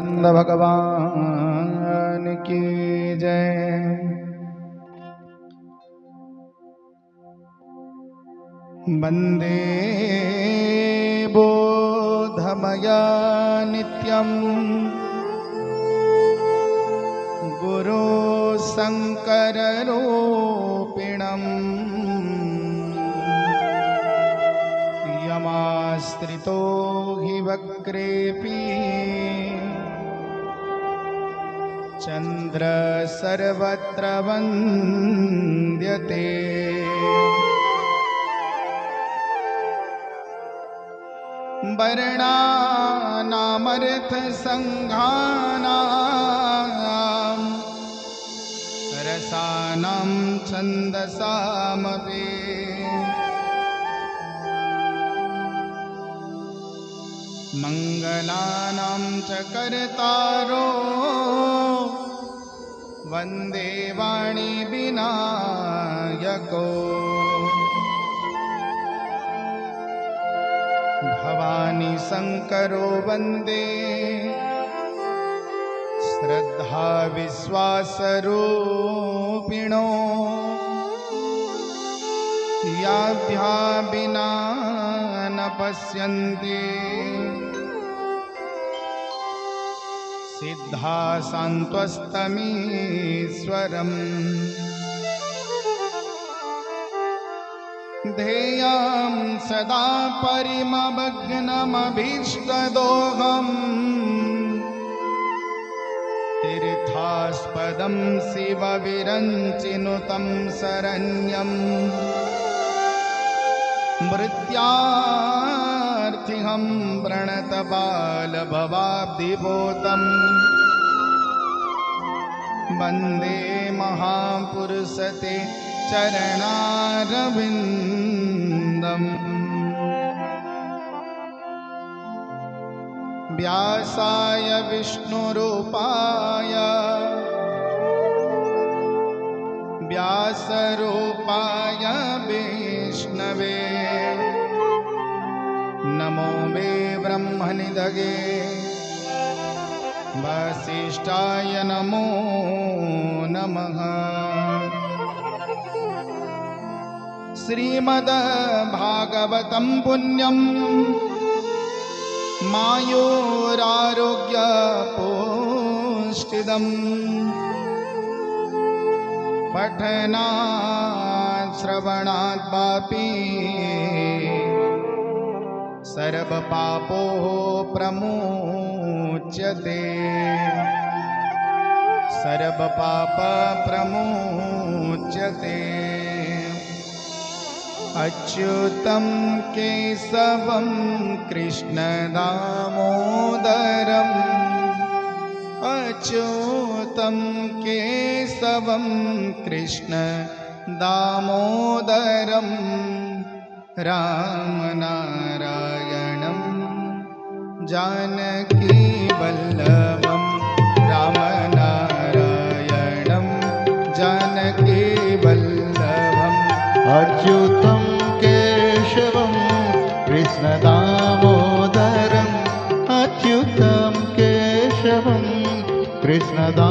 नंद भगवान की जय। वंदे बोधमया नित्यं गुरु शंकर रूपिणं यमाश्रितो हि वक्रेऽपि चंद्र सर्वत्र वन्द्यते। वर्णानामर्थ संघानां रसानां छन्दसामपि मंगलानां च कर्तारो वन्दे वाणी विनायको। भवानी शंकरो वन्दे श्रद्धा विश्वासरूपिणो याभ्या विना न पश्यन्ति सिद्धा सान्त्वस्तमीश्वरम्। ध्येयं सदा परिमग्नमभीष्टदोहम् तीर्थास्पदं शिवविरञ्चिनुतं शरण्यं मृत्यार्थिहं प्रणतबालभवाब्धिपोतं वन्दे महापुरुषते चरणारविन्दम्। व्यासाय विष्णुरूपाय व्यासरूपाय विष्णवे नमो मे ब्रह्मनिधये वसिष्ठाय नमो नमः। श्रीमद्भागवतं पुण्यं मायोरारोग्यपुष्टिदम् पठनात् श्रवणात् वापि सर्वपापो प्रमुच्यते। सर्वपाप प्रमुच्यते। अच्युतं केशवं कृष्णदामोदरम् अच्युतं केशवं कृष्णदामोदरं रामनारायणं जानकीवल्लभं रामनारायणं जानकीवल्लभम्। अच्युतं केशवं कृष्णदामोदरम् अच्युतं केशवं कृष्णदामोदरं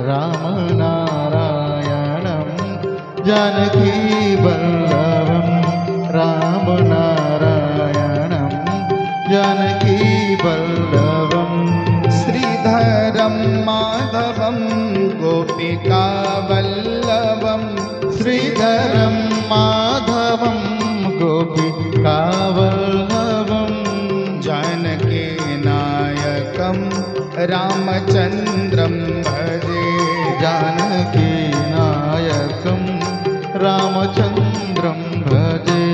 रामनारायणं जानकीवल्लभं रामनारायणं जानकीवल्लभम्। श्रीधरं माधवं गोपिकावल्लभं श्रीधरं माधवं गोपिकावल्लभं जानकीनायकं रामचन्द्रं भजे। जानकीनायकं रामचन्द्रं भजे।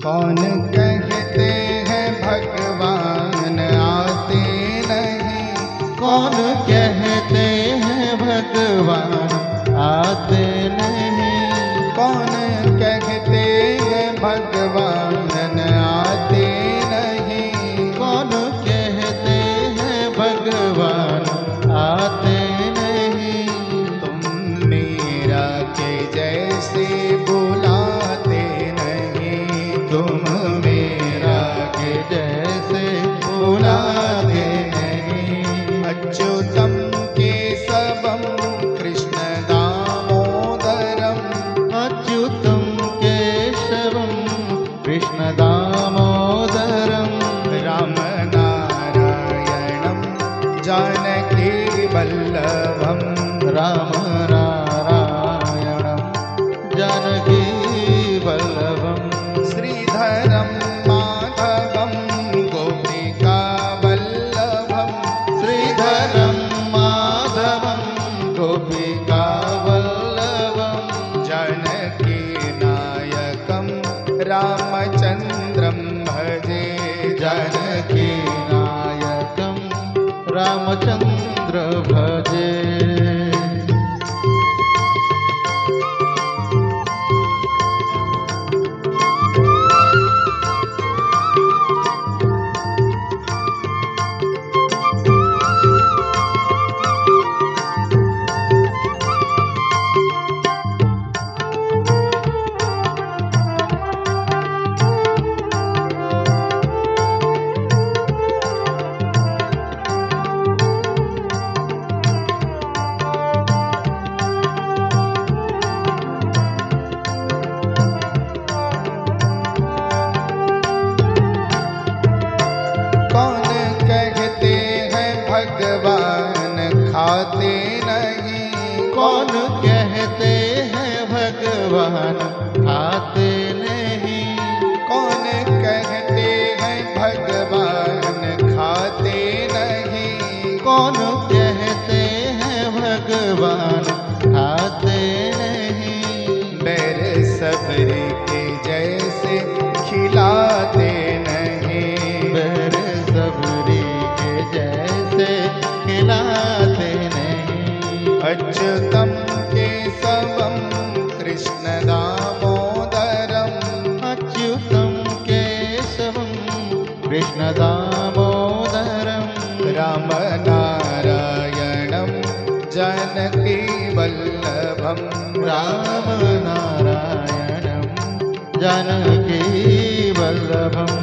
कौन कहते हैं भगवान आते नहीं, कौन कहते हैं भगवान आते नहीं, कौन कहते हैं भगवान आते नहीं, कौन कहते हैं भगवान आते नहीं। तुम मेरा के जैसे बुलाते नहीं, तुम मेरा के जैसे बुलाते नहीं। अच्युतम केशवम कृष्ण दामोदरम, अच्युतं केशवं कृष्ण दामोदरं राम नारायणम जानकी वल्लभम, राम नारायणं जानकी वल्लभं श्रीधरम माधवम गोपिका वल्लभम, श्रीधरं माधवं गोपिका वल्लभं जानकी नायकम रामचंद्रम भजे, जानकी नायकं रामचंद्र भजे। कौन कहते हैं भगवान खाते नहीं, कौन कहते हैं भगवान खाते नहीं, कौन कहते हैं भगवान खाते नहीं, कौन कहते हैं भगवान खाते नहीं। बैर सबरी के जैसे खिलाते नहीं, बैर सबरी के जैसे खिलाते नहीं। अच्युतम केशवम कृष्ण दामोदरम, अच्युतं केशवं कृष्ण दामोदरं राम नारायणम जानकी वल्लभम, राम नारायणं जानकी वल्लभम्।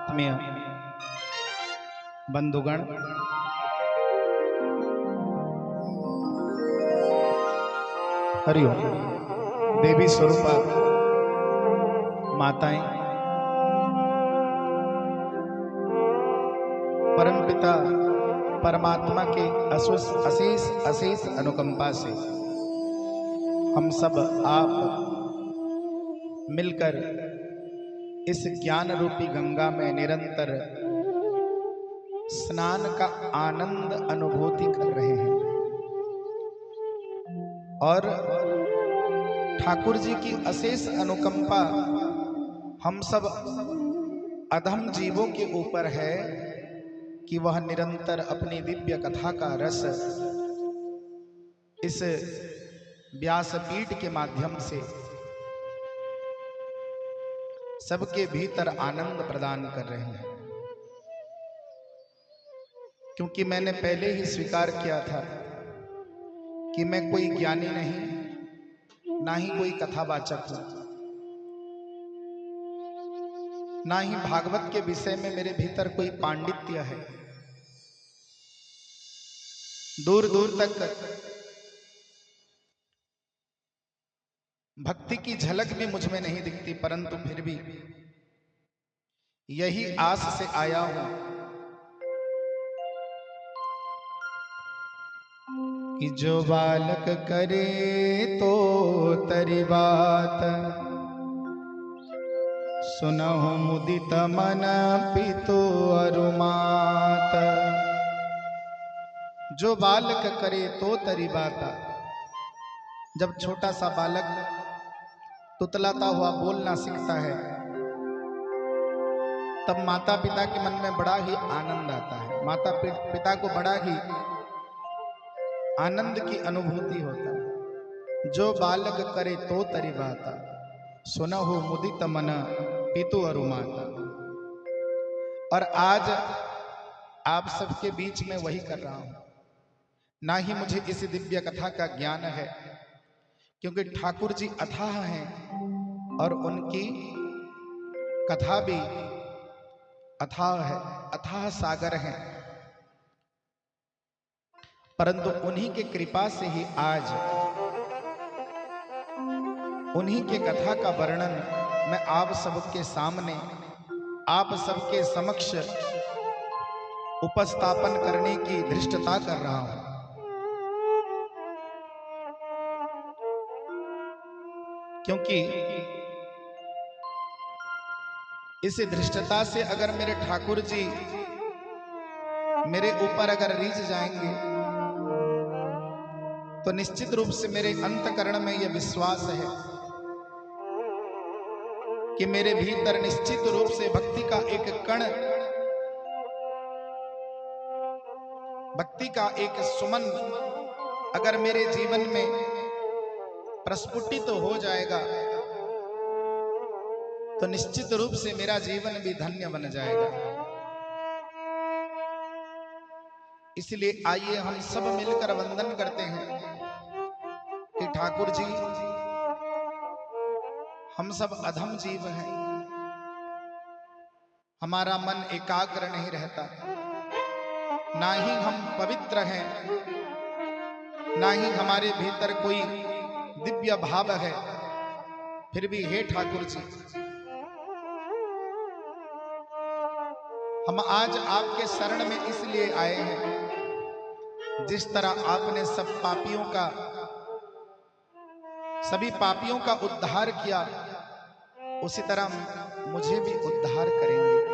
आत्मीय बंधुगण, हरिओम। देवी स्वरूपा माताएं, परमपिता परमात्मा के अशेष अशेष अनुकंपा से हम सब आप मिलकर इस ज्ञान रूपी गंगा में निरंतर स्नान का आनंद अनुभूति कर रहे हैं और ठाकुर जी की अशेष अनुकंपा हम सब अधम जीवों के ऊपर है कि वह निरंतर अपनी दिव्य कथा का रस इस व्यासपीठ के माध्यम से सबके भीतर आनंद प्रदान कर रहे हैं। क्योंकि मैंने पहले ही स्वीकार किया था कि मैं कोई ज्ञानी नहीं, ना ही कोई कथावाचक हूं, ना ही भागवत के विषय में मेरे भीतर कोई पांडित्य है। दूर दूर तक भक्ति की झलक भी मुझ में नहीं दिखती, परंतु फिर भी यही आस से आया हूं कि जो बालक करे तो तरी बात, सुनहु मुदित मन पितु अरुमात। जो बालक करे तो तरी बात। जब छोटा सा बालक तुतलाता हुआ बोलना सीखता है तब माता पिता के मन में बड़ा ही आनंद आता है, माता पिता को बड़ा ही आनंद की अनुभूति होता है। जो बालक करे तो तरी बाता, सुनहु मुदित मन पितु अरुमाता। और आज आप सबके बीच में वही कर रहा हूं। ना ही मुझे इस दिव्य कथा का ज्ञान है, क्योंकि ठाकुर जी अथाह हैं और उनकी कथा भी अथाह है, अथाह सागर है। परंतु उन्हीं के कृपा से ही आज उन्हीं के कथा का वर्णन मैं आप सबके सामने, आप सबके समक्ष उपस्थापन करने की धृष्टता कर रहा हूं। क्योंकि इस धृष्टता से अगर मेरे ठाकुर जी मेरे ऊपर अगर रीझ जाएंगे तो निश्चित रूप से मेरे अंतकरण में यह विश्वास है कि मेरे भीतर निश्चित रूप से भक्ति का एक कण, भक्ति का एक सुमन अगर मेरे जीवन में प्रस्फुटित तो हो जाएगा तो निश्चित रूप से मेरा जीवन भी धन्य बन जाएगा। इसलिए आइए हम सब मिलकर वंदन करते हैं कि ठाकुर जी, हम सब अधम जीव हैं, हमारा मन एकाग्र नहीं रहता, ना ही हम पवित्र हैं, ना ही हमारे भीतर कोई दिव्य भाव है। फिर भी हे ठाकुर जी, हम आज आपके शरण में इसलिए आए हैं, जिस तरह आपने सभी पापियों का उद्धार किया, उसी तरह मुझे भी उद्धार करेंगे।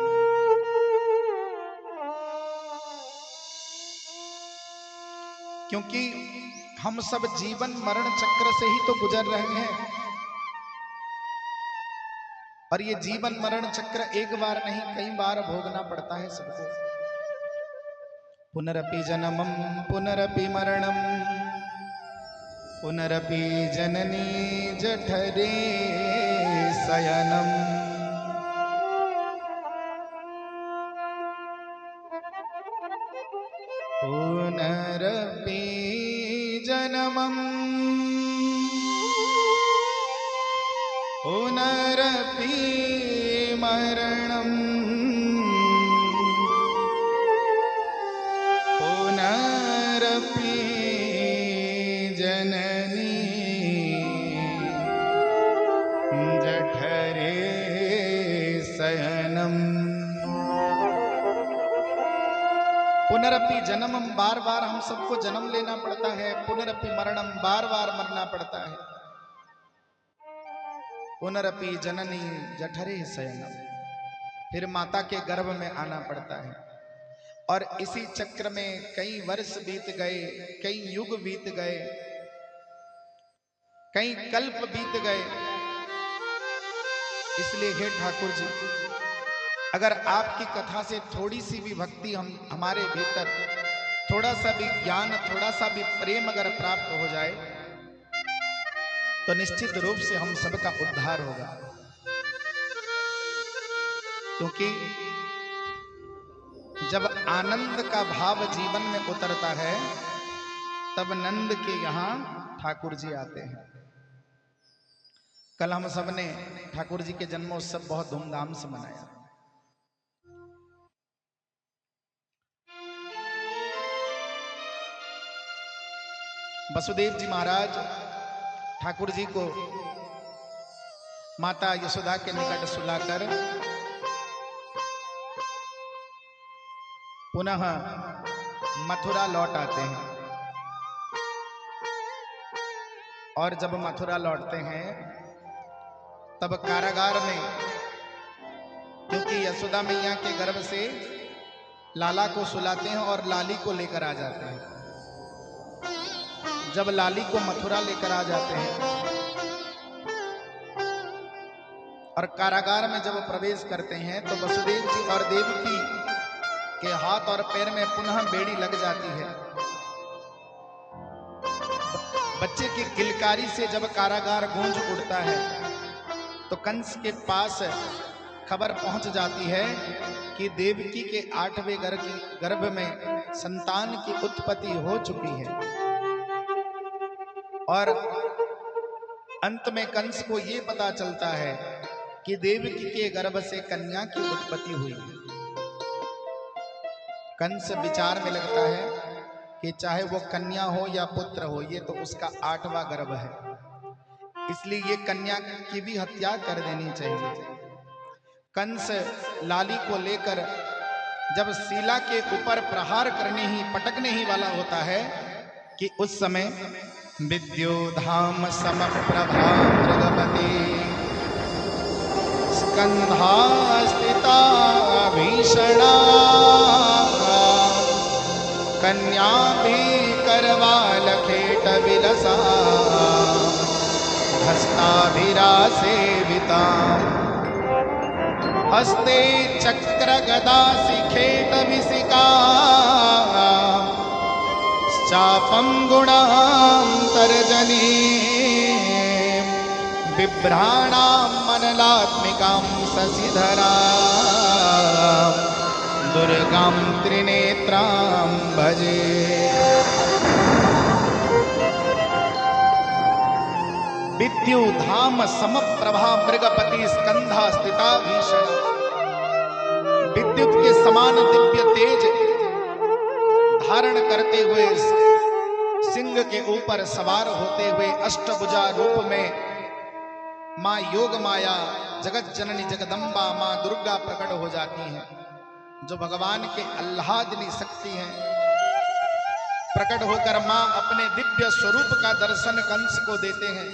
क्योंकि हम सब जीवन मरण चक्र से ही तो गुजर रहे हैं, और ये जीवन मरण चक्र एक बार नहीं कई बार भोगना पड़ता है सबको। पुनरपि जन्मं पुनरपि मरणं पुनरपि जननी जठरे शयनम्। पुनरपि जन्मं पुनरपि मरणं पुनरपि जन्मम, बार बार हम सबको जन्म लेना पड़ता है। पुनरपि मरणम, बार बार मरना पड़ता है। पुनरपि जननी जठरे शयनम, फिर माता के गर्भ में आना पड़ता है। और इसी चक्र में कई वर्ष बीत गए, कई युग बीत गए, कई कल्प बीत गए। इसलिए हे ठाकुर जी, अगर आपकी कथा से थोड़ी सी भी भक्ति हमारे भीतर, थोड़ा सा भी ज्ञान, थोड़ा सा भी प्रेम अगर प्राप्त हो जाए, तो निश्चित रूप से हम सबका उद्धार होगा। क्योंकि जब आनंद का भाव जीवन में उतरता है, तब नंद के यहां ठाकुर जी आते हैं। कल हम सबने ठाकुर जी के जन्मोत्सव बहुत धूमधाम से मनाया। वसुदेव जी महाराज ठाकुर जी को माता यशोदा के निकट सुलाकर पुनः मथुरा लौट आते हैं। और जब मथुरा लौटते हैं, तब कारागार में, क्योंकि यशोदा मैया के गर्भ से लाला को सुलाते हैं और लाली को लेकर आ जाते हैं। जब लाली को मथुरा लेकर आ जाते हैं और कारागार में जब प्रवेश करते हैं, तो वसुदेव जी और देवकी के हाथ और पैर में पुनः बेड़ी लग जाती है। बच्चे की किलकारी से जब कारागार गूंज उठता है, तो कंस के पास खबर पहुंच जाती है कि देवकी के 8वें गर्भ में संतान की उत्पत्ति हो चुकी है। और अंत में कंस को यह पता चलता है कि देवकी के गर्भ से कन्या की उत्पत्ति हुई। कंस विचार में लगता है कि चाहे वो कन्या हो या पुत्र हो, ये तो उसका 8वां गर्भ है, इसलिए ये कन्या की भी हत्या कर देनी चाहिए। कंस लाली को लेकर जब शीला के ऊपर प्रहार करने ही, पटकने ही वाला होता है, कि उस समय विद्योधाम समप्रभा मृगपति स्कंधा स्थिता भीषणा कन्या भी करवाल खेट विलसा हस्ताभिरासेविता हस्ते चक्र गदा शिखेत विसिका चापम गुणांतर्जनी बिभ्राणां मनलात्मिकां शशिधरा दुर्गां त्रिनेत्रां भजे। विद्युधाम समप्रभा मृगपति स्कंधा स्थिता भीषण, विद्युत के समान दिव्य तेज धारण करते हुए, सिंह के ऊपर सवार होते हुए, अष्टभुजा रूप में मां योग माया जगत जननी जगदम्बा मां दुर्गा प्रकट हो जाती हैं, जो भगवान के आह्लादनी शक्ति हैं। प्रकट होकर मां अपने दिव्य स्वरूप का दर्शन कंस को देते हैं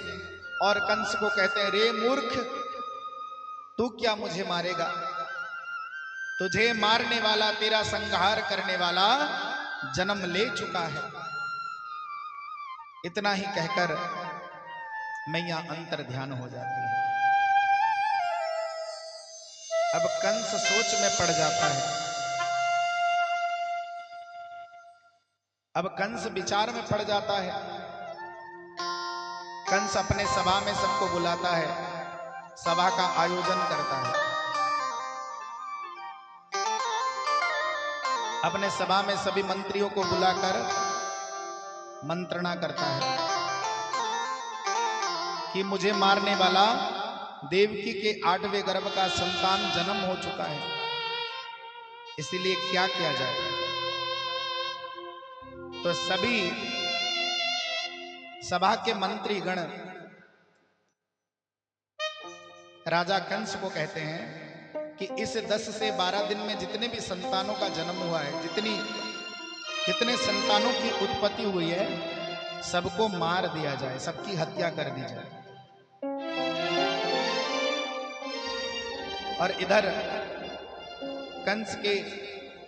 और कंस को कहते हैं, रे मूर्ख, तू क्या मुझे मारेगा? तुझे मारने वाला, तेरा संहार करने वाला जन्म ले चुका है। इतना ही कहकर मैया अंतर ध्यान हो जाती है। अब कंस सोच में पड़ जाता है, अब कंस विचार में पड़ जाता है। कंस अपने सभा में सबको बुलाता है, सभा का आयोजन करता है। अपने सभा में सभी मंत्रियों को बुलाकर मंत्रणा करता है कि मुझे मारने वाला देवकी के 8वें गर्भ का संतान जन्म हो चुका है, इसीलिए क्या किया जाए? तो सभी सभा के मंत्री गण राजा कंस को कहते हैं कि इस 10 से 12 दिन में जितने भी संतानों का जन्म हुआ है, जितनी कितने संतानों की उत्पत्ति हुई है, सबको मार दिया जाए, सबकी हत्या कर दी जाए। और इधर कंस के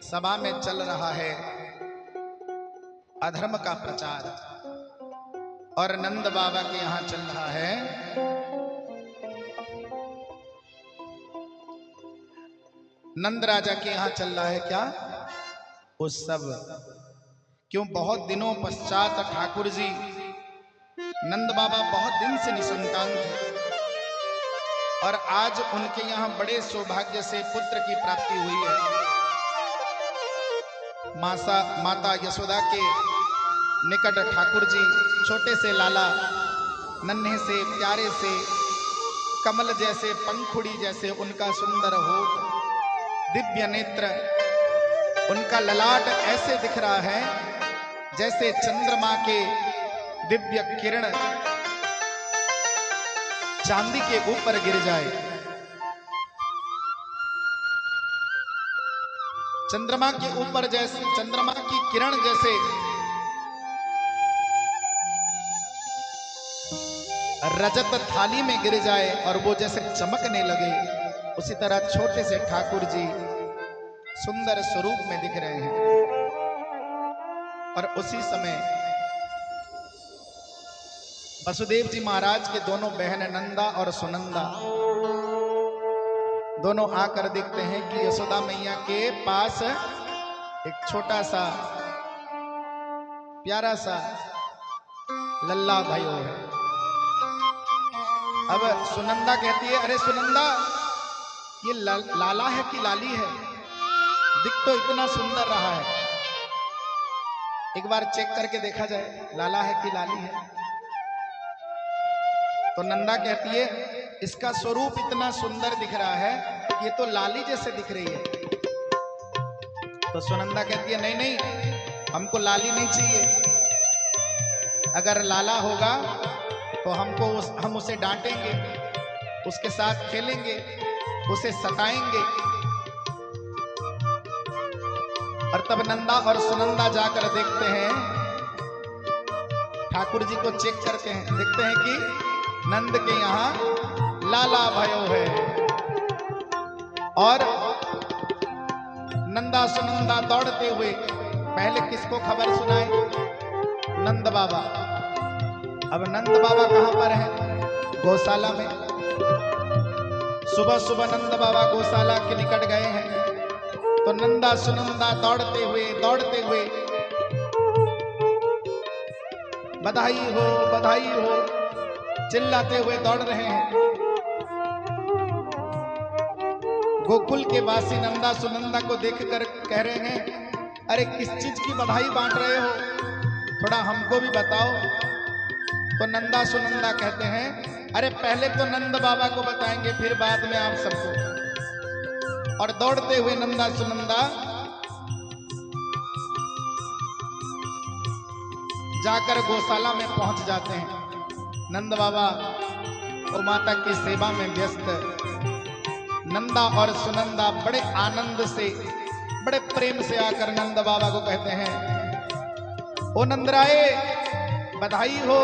सभा में चल रहा है अधर्म का प्रचार, और नंद बाबा के यहां चल रहा है नंद राजा के यहां चल रहा है क्या, उस सब। क्यों, बहुत दिनों पश्चात ठाकुर जी नंद बाबा बहुत दिन से निसंतान थे, और आज उनके यहां बड़े सौभाग्य से पुत्र की प्राप्ति हुई है। माता यशोदा के निकट ठाकुर जी छोटे से लाला, नन्हे से प्यारे से, कमल जैसे, पंखुड़ी जैसे उनका सुंदर होठ, दिव्य नेत्र, उनका ललाट ऐसे दिख रहा है जैसे चंद्रमा के दिव्य किरण चांदी के ऊपर गिर जाए। चंद्रमा के ऊपर जैसे, चंद्रमा की किरण जैसे रजत थाली में गिर जाए और वो जैसे चमकने लगे, उसी तरह छोटे से ठाकुर जी सुंदर स्वरूप में दिख रहे हैं। और उसी समय वसुदेव जी महाराज के दोनों बहन नंदा और सुनंदा दोनों आकर देखते हैं कि यशोदा मैया के पास एक छोटा सा प्यारा सा लल्ला भयो है। अब सुनंदा कहती है, अरे सुनंदा, ये लाला है कि लाली है? दिख तो इतना सुंदर रहा है, एक बार चेक करके देखा जाए लाला है कि लाली है। तो नंदा कहती है, इसका स्वरूप इतना सुंदर दिख रहा है, ये तो लाली जैसे दिख रही है। तो सुनंदा कहती है, नहीं नहीं, हमको लाली नहीं चाहिए। अगर लाला होगा तो हम उसे डांटेंगे, उसके साथ खेलेंगे, उसे सताएंगे। और तब नंदा और सुनंदा जाकर देखते हैं, ठाकुर जी को चेक करते हैं, देखते हैं कि नंद के यहां लाला भयो है। और नंदा सुनंदा दौड़ते हुए पहले किसको खबर सुनाए? नंद बाबा। अब नंद बाबा कहां पर है? गौशाला में। सुबह सुबह नंद बाबा गौशाला के निकट गए हैं। तो नंदा सुनंदा दौड़ते हुए बधाई हो चिल्लाते हुए दौड़ रहे हैं। गोकुल के वासी नंदा सुनंदा को देखकर कह रहे हैं, अरे किस चीज की बधाई बांट रहे हो, थोड़ा हमको भी बताओ। तो नंदा सुनंदा कहते हैं, अरे पहले तो नंद बाबा को बताएंगे, फिर बाद में आप सबको। और दौड़ते हुए नंदा सुनंदा जाकर गौशाला में पहुंच जाते हैं। नंद बाबा और माता की सेवा में व्यस्त। नंदा और सुनंदा बड़े आनंद से, बड़े प्रेम से आकर नंद बाबा को कहते हैं, ओ नंदराय, बधाई हो,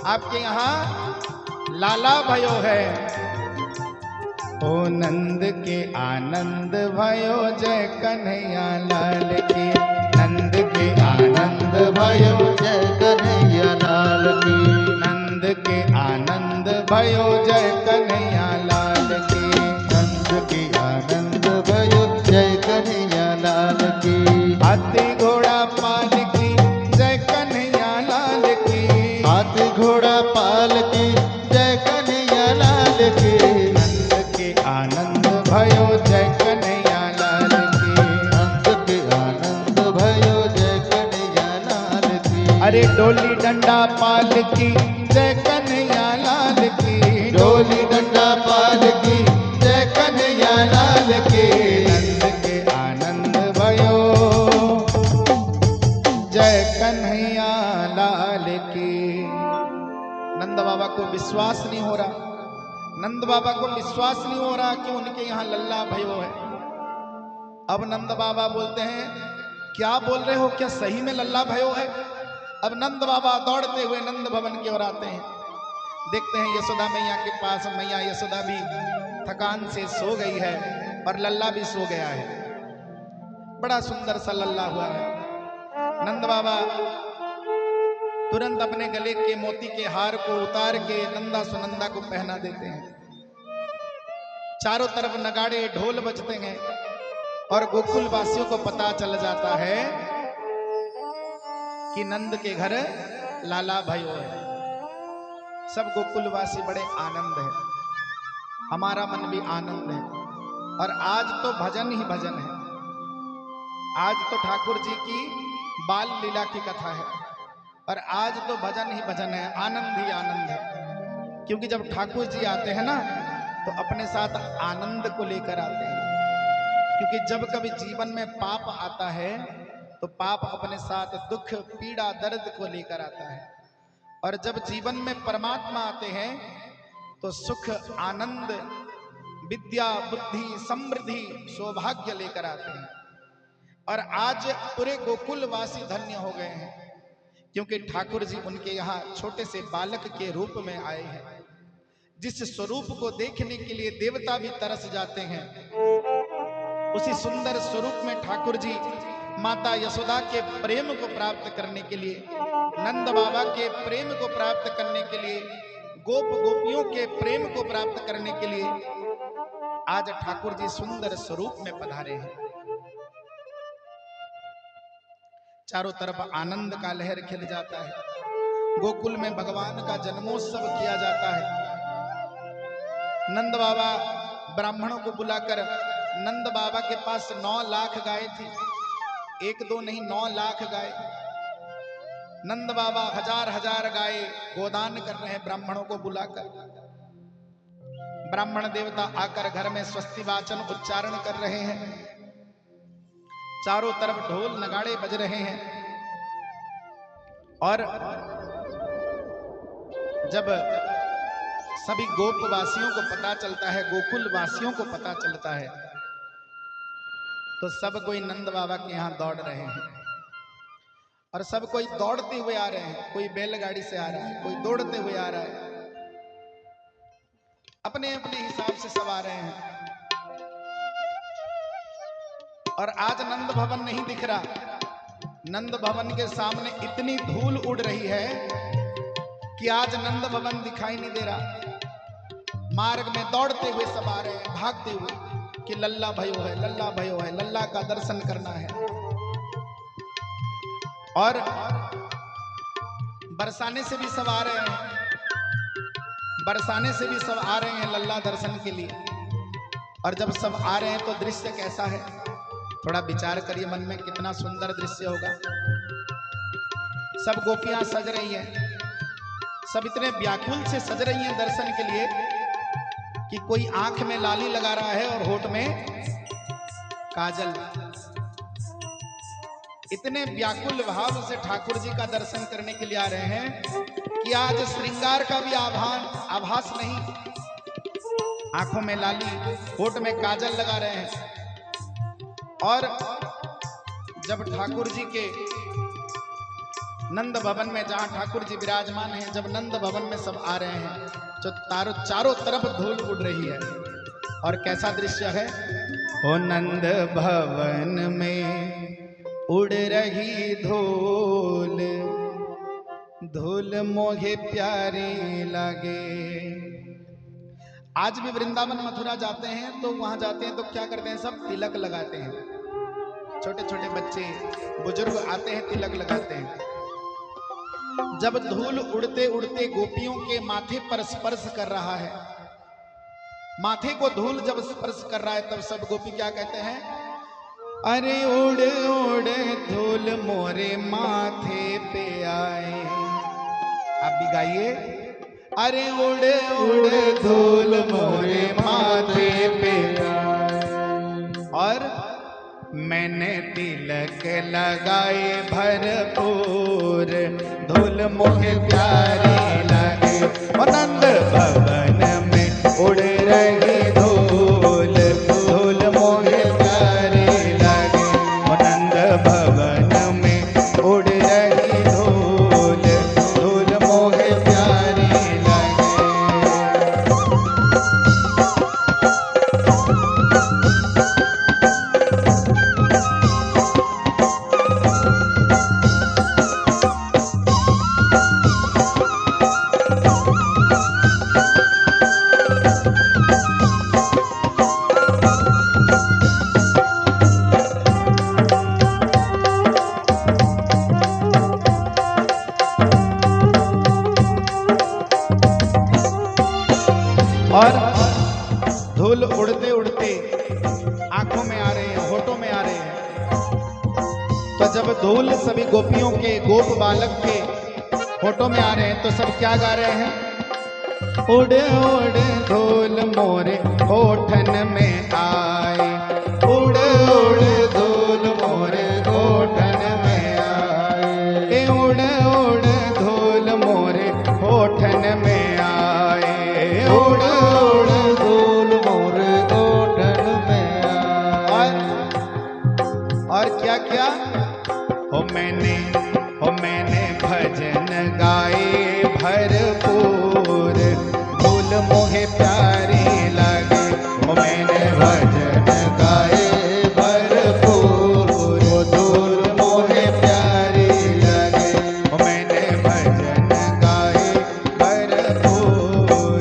आपके यहाँ लाला भयो है। ओ नंद के आनंद भयो, जय कन्हैया लाल की। नंद के आनंद भयो, जय कन्हैया लाल की। नंद के आनंद भयो, जय कन्हैया लाल की। नंद के आनंद भयो, जय कन्हैया लाल की। हाथी घोड़ा पाल की, जय कन्हैया लाल की। हाथी घोड़ा पाल की, जय कन्हैया लाल की। नंद के आनंद भयो, जय कन्हैया लाल की। नंद के आनंद भयो, जय कन्हैया लाल की। अरे डोली डंडा पाल की, जय कन्हैया लाल की। डोली डंडा पाल की, जय कन्हैया लाल की। नंद के आनंद भयो, जय कन्हैया लाल की। नंद बाबा को विश्वास नहीं हो रहा, नंद बाबा को विश्वास नहीं हो रहा कि उनके यहाँ लल्ला भयो है। अब नंद बाबा बोलते हैं, क्या बोल रहे हो, क्या सही में लल्ला भयो है? अब नंद बाबा दौड़ते हुए नंद भवन की ओर आते हैं। देखते हैं यशोदा मैया के पास मैया यशोदा भी थकान से सो गई है और लल्ला भी सो गया है। बड़ा सुंदर सा लल्ला हुआ है। नंद बाबा तुरंत अपने गले के मोती के हार को उतार के नंदा सुनंदा को पहना देते हैं। चारों तरफ नगाड़े ढोल बजते हैं और गोकुल वासियों को पता चल जाता है कि नंद के घर लाला भयो है। सब गोकुलवासी बड़े आनंद है, हमारा मन भी आनंद है। और आज तो भजन ही भजन है। आज तो ठाकुर जी की बाल लीला की कथा है और आज तो भजन ही भजन है, आनंद ही आनंद है। क्योंकि जब ठाकुर जी आते हैं ना तो अपने साथ आनंद को लेकर आते हैं। क्योंकि जब कभी जीवन में पाप आता है तो पाप अपने साथ दुख पीड़ा दर्द को लेकर आता है, और जब जीवन में परमात्मा आते हैं तो सुख आनंद विद्या बुद्धि समृद्धि सौभाग्य लेकर आते हैं। और आज पूरे गोकुलवासी धन्य हो गए हैं क्योंकि ठाकुर जी उनके यहाँ छोटे से बालक के रूप में आए हैं, जिस स्वरूप को देखने के लिए देवता भी तरस जाते हैं। उसी सुंदर स्वरूप में ठाकुर जी माता यशोदा के प्रेम को प्राप्त करने के लिए, नंद बाबा के प्रेम को प्राप्त करने के लिए, गोप गोपियों के प्रेम को प्राप्त करने के लिए आज ठाकुर जी सुंदर स्वरूप में पधारे हैं। चारों तरफ आनंद का लहर खिल जाता है। गोकुल में भगवान का जन्मोत्सव किया जाता है। नंद बाबा ब्राह्मणों को बुलाकर, नंद बाबा के पास 9 लाख गाय थी, 1-2 नहीं 9 लाख गाय। नंद बाबा हजार गाय गोदान कर रहे हैं ब्राह्मणों को बुलाकर। ब्राह्मण देवता आकर घर में स्वस्ति वाचन उच्चारण कर रहे हैं। चारों तरफ ढोल नगाड़े बज रहे हैं। और जब सभी गोपवासियों को पता चलता है, गोकुल वासियों को पता चलता है, तो सब कोई नंद बाबा के यहाँ दौड़ रहे हैं। और सब कोई दौड़ते हुए आ रहे हैं। कोई बैलगाड़ी से आ रहा है, कोई दौड़ते हुए आ रहा है, अपने अपने हिसाब से सब आ रहे हैं। और आज नंद भवन नहीं दिख रहा। नंद भवन के सामने इतनी धूल उड़ रही है कि आज नंद भवन दिखाई नहीं दे रहा। मार्ग में दौड़ते हुए सब आ रहे हैं, भागते हुए कि लल्ला भयो है, लल्ला भयो है, लल्ला का दर्शन करना है। और बरसाने से भी सब आ रहे हैं, बरसाने से भी सब आ रहे हैं लल्ला दर्शन के लिए। और जब सब आ रहे हैं तो दृश्य कैसा है, थोड़ा विचार करिए मन में, कितना सुंदर दृश्य होगा। सब गोपियां सज रही हैं, सब इतने व्याकुल से सज रही हैं दर्शन के लिए कि कोई आंख में लाली लगा रहा है और होठ में काजल। इतने व्याकुल भाव से ठाकुर जी का दर्शन करने के लिए आ रहे हैं कि आज श्रृंगार का भी आभास नहीं। आंखों में लाली, होठ में काजल लगा रहे हैं। और जब ठाकुर जी के नंद भवन में, जहां ठाकुर जी विराजमान हैं, जब नंद भवन में सब आ रहे हैं तो चारों तरफ धूल उड़ रही है। और कैसा दृश्य है, ओ नंद भवन में उड़ रही धूल, धूल मोहे प्यारी लगे। आज भी वृंदावन मथुरा जाते हैं तो वहां जाते हैं तो क्या करते हैं, सब तिलक लगाते हैं। छोटे छोटे बच्चे बुजुर्ग आते हैं, तिलक लगाते हैं। जब धूल उड़ते उड़ते गोपियों के माथे पर स्पर्श कर रहा है, माथे को धूल जब स्पर्श कर रहा है, तब सब गोपी क्या कहते हैं, अरे उड़ उड़ धूल मोरे माथे पे आए। आप भी गाइए, अरे उड़ उड़ धूल मोरे माथे पे आए। और मैंने तिलक लगाए भरपूर, धूल मोहे प्यारी लगे। और नंद भवन में उड़ रही धूल, धूल मोहे प्यारी लगे। और नंद भवन तो जब धूल सभी गोपियों के, गोप बालक के फोटो में आ रहे हैं, तो सब क्या गा रहे हैं? उड़े उड़े धूल मोरे होठन में आए, उड़े उड़े धूल मोरे होठन में आए, उड़े उड़े धूल मोरे होठन में आए, उड़े उड़े धूल मोरे होठन में आए। और क्या क्या? हो मैंने भजन गाए भरपूर, धूल मोहे प्यारी लगे। हो मैंने भजन गाए भरपूर, धूल मोहे प्यारी लगे। हो मैंने भजन गाए भरपूर,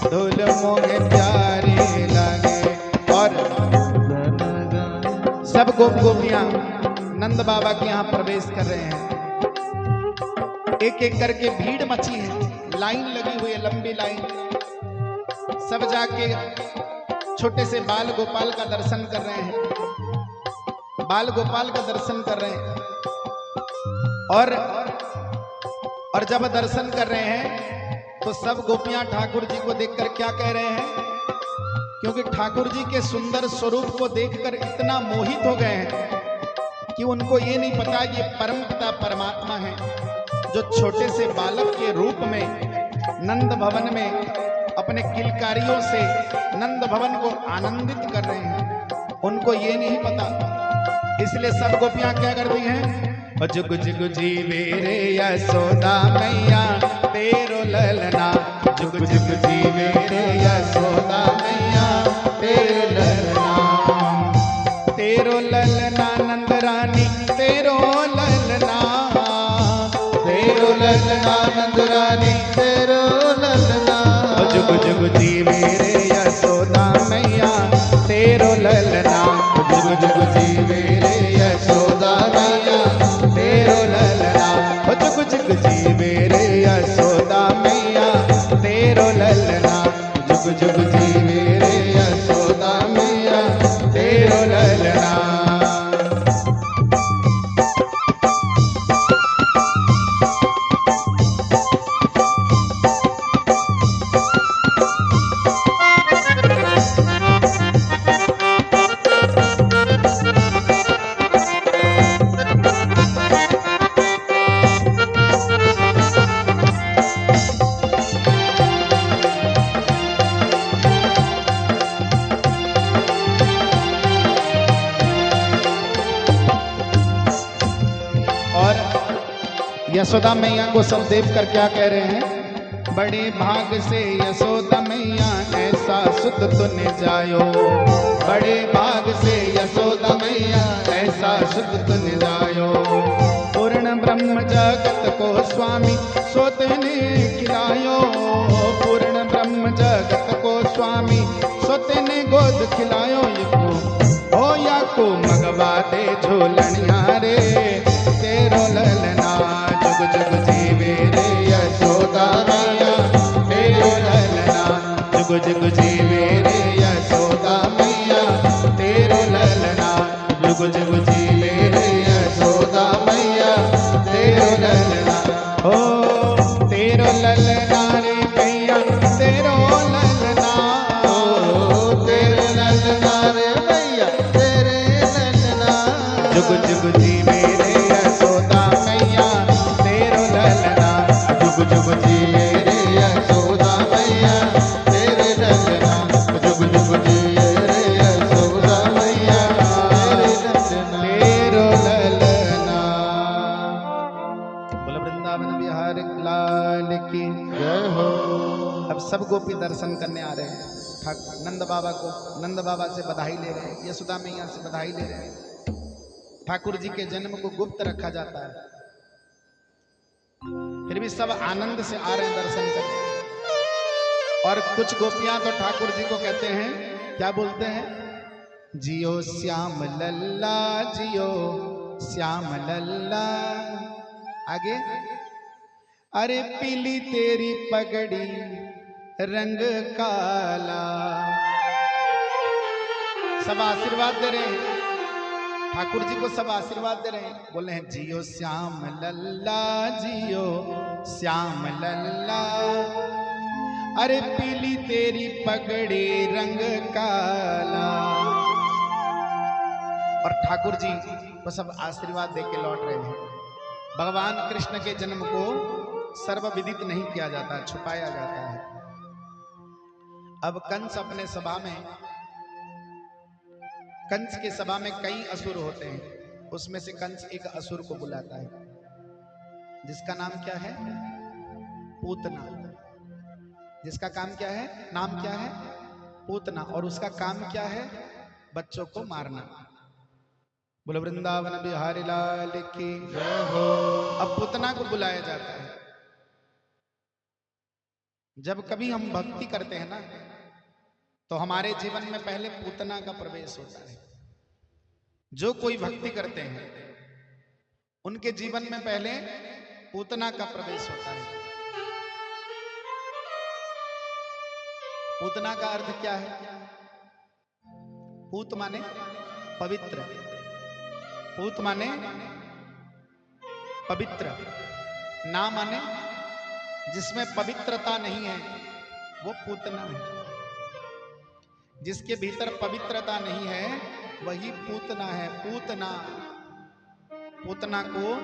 धूल मोहे प्यारी लगे। और सब गोप गोपियां नंद बाबा के यहाँ प्रवेश कर रहे हैं। एक एक करके भीड़ मची है, लाइन लगी हुई है, लंबी लाइन। सब जाके छोटे से बाल गोपाल का दर्शन कर रहे हैं, बाल गोपाल का दर्शन कर रहे हैं। और जब दर्शन कर रहे हैं तो सब गोपियां ठाकुर जी को देखकर क्या कह रहे हैं? क्योंकि ठाकुर जी के सुंदर स्वरूप को देखकर इतना मोहित हो गए हैं कि उनको ये नहीं पता ये परम पिता परमात्मा है, जो छोटे से बालक के रूप में नंद भवन में अपने किलकारियों से नंद भवन को आनंदित कर रहे हैं। उनको ये नहीं पता, इसलिए सब गोपियां क्या करती हैं? जुग जुग जीवे रे यशोदा मैया तेरो ललना, जुग जुग जीवे रे यशोदा मैया तेरो ललना, तेरो ललना नंद रानी तेरो ललना, तेरो ललना नंद रानी तेरो ललना, जुग जुग जीवे रे यशोदा मैया तेरो ललना, जुग जुग जीवे रे यशोदा मैया तेरो ललना, जुग जुग जीवे रे यशोदा मैया तेरो ललना, जुग जुग जीवे रे यशोदा मैया तेरो ललना। यशोदा मैया को सब देख कर क्या कह रहे हैं? बड़े भाग से यशोदा मैया ऐसा सुत तूने जायो, बड़े भाग से यशोदा मैया ऐसा सुत तूने जायो। पूर्ण ब्रह्म जगत को स्वामी सोते ने खिलायो, पूर्ण ब्रह्म जगत को स्वामी सोते ने गोद खिलायो। हो या को मगवा दे झोलनिया रे तेरो ललना, जुग जुग जीवे रे यशोदा मैया तेरो ललना, जुग जुग जीवे रे यशोदा मैया तेरो ललना, जुग जुग जीवे रे यशोदा मैया तेरो ललना। ओ तेरो ललना रे मैया तेरो ललना, ओ तेरे ललना रे मैया तेरे ललना, जुग जुग जीवे रे यशोदा मैया तेरो ललना, जुग जुग जीवे रे यशोदा मैया तेरे ललना, जुग जुग जीवे रे यशोदा मैया तेरे ललना, तेरो ललना। बोलो वृंदावन बिहार लाल की जय हो। अब सब गोपी दर्शन करने आ रहे हैं नंद बाबा को, नंद बाबा से बधाई ले रहे हैं, यशोदा मैया से बधाई ले रहे हैं। ठाकुर जी के जन्म को गुप्त रखा जाता है, फिर भी सब आनंद से आ रहे हैं दर्शन करने। और कुछ गोपियां तो ठाकुर जी को कहते हैं, क्या बोलते हैं? जियो श्याम लल्ला, जियो श्याम लल्ला। आगे, अरे पीली तेरी पगड़ी रंग काला। सब आशीर्वाद दे रहे हैं ठाकुर जी को सब आशीर्वाद दे रहे हैं, बोल रहे हैं जियो श्याम लल्ला, जियो श्याम लल्ला, अरे पीली तेरी पगड़ी रंग काला। और ठाकुर जी को सब आशीर्वाद दे के लौट रहे हैं। भगवान कृष्ण के जन्म को सर्वविदित नहीं किया जाता, छुपाया जाता है। अब कंस अपने सभा में, कंस के सभा में कई असुर होते हैं, उसमें से कंस एक असुर को बुलाता है जिसका नाम क्या है? पूतना। जिसका काम क्या है? नाम क्या है? पूतना। और उसका काम क्या है? बच्चों को मारना। बोलो वृंदावन बिहारी लाल की जय हो। अब पूतना को बुलाया जाता है। जब कभी हम भक्ति करते हैं ना, तो हमारे जीवन में पहले पूतना का प्रवेश होता है। जो कोई भक्ति करते हैं उनके जीवन में पहले पूतना का प्रवेश होता है। पूतना का अर्थ क्या है? पूत माने पवित्र, पूत माने पवित्र, ना माने जिसमें पवित्रता नहीं है वो पूतना है। जिसके भीतर पवित्रता नहीं है वही पूतना है। पूतना, पूतना को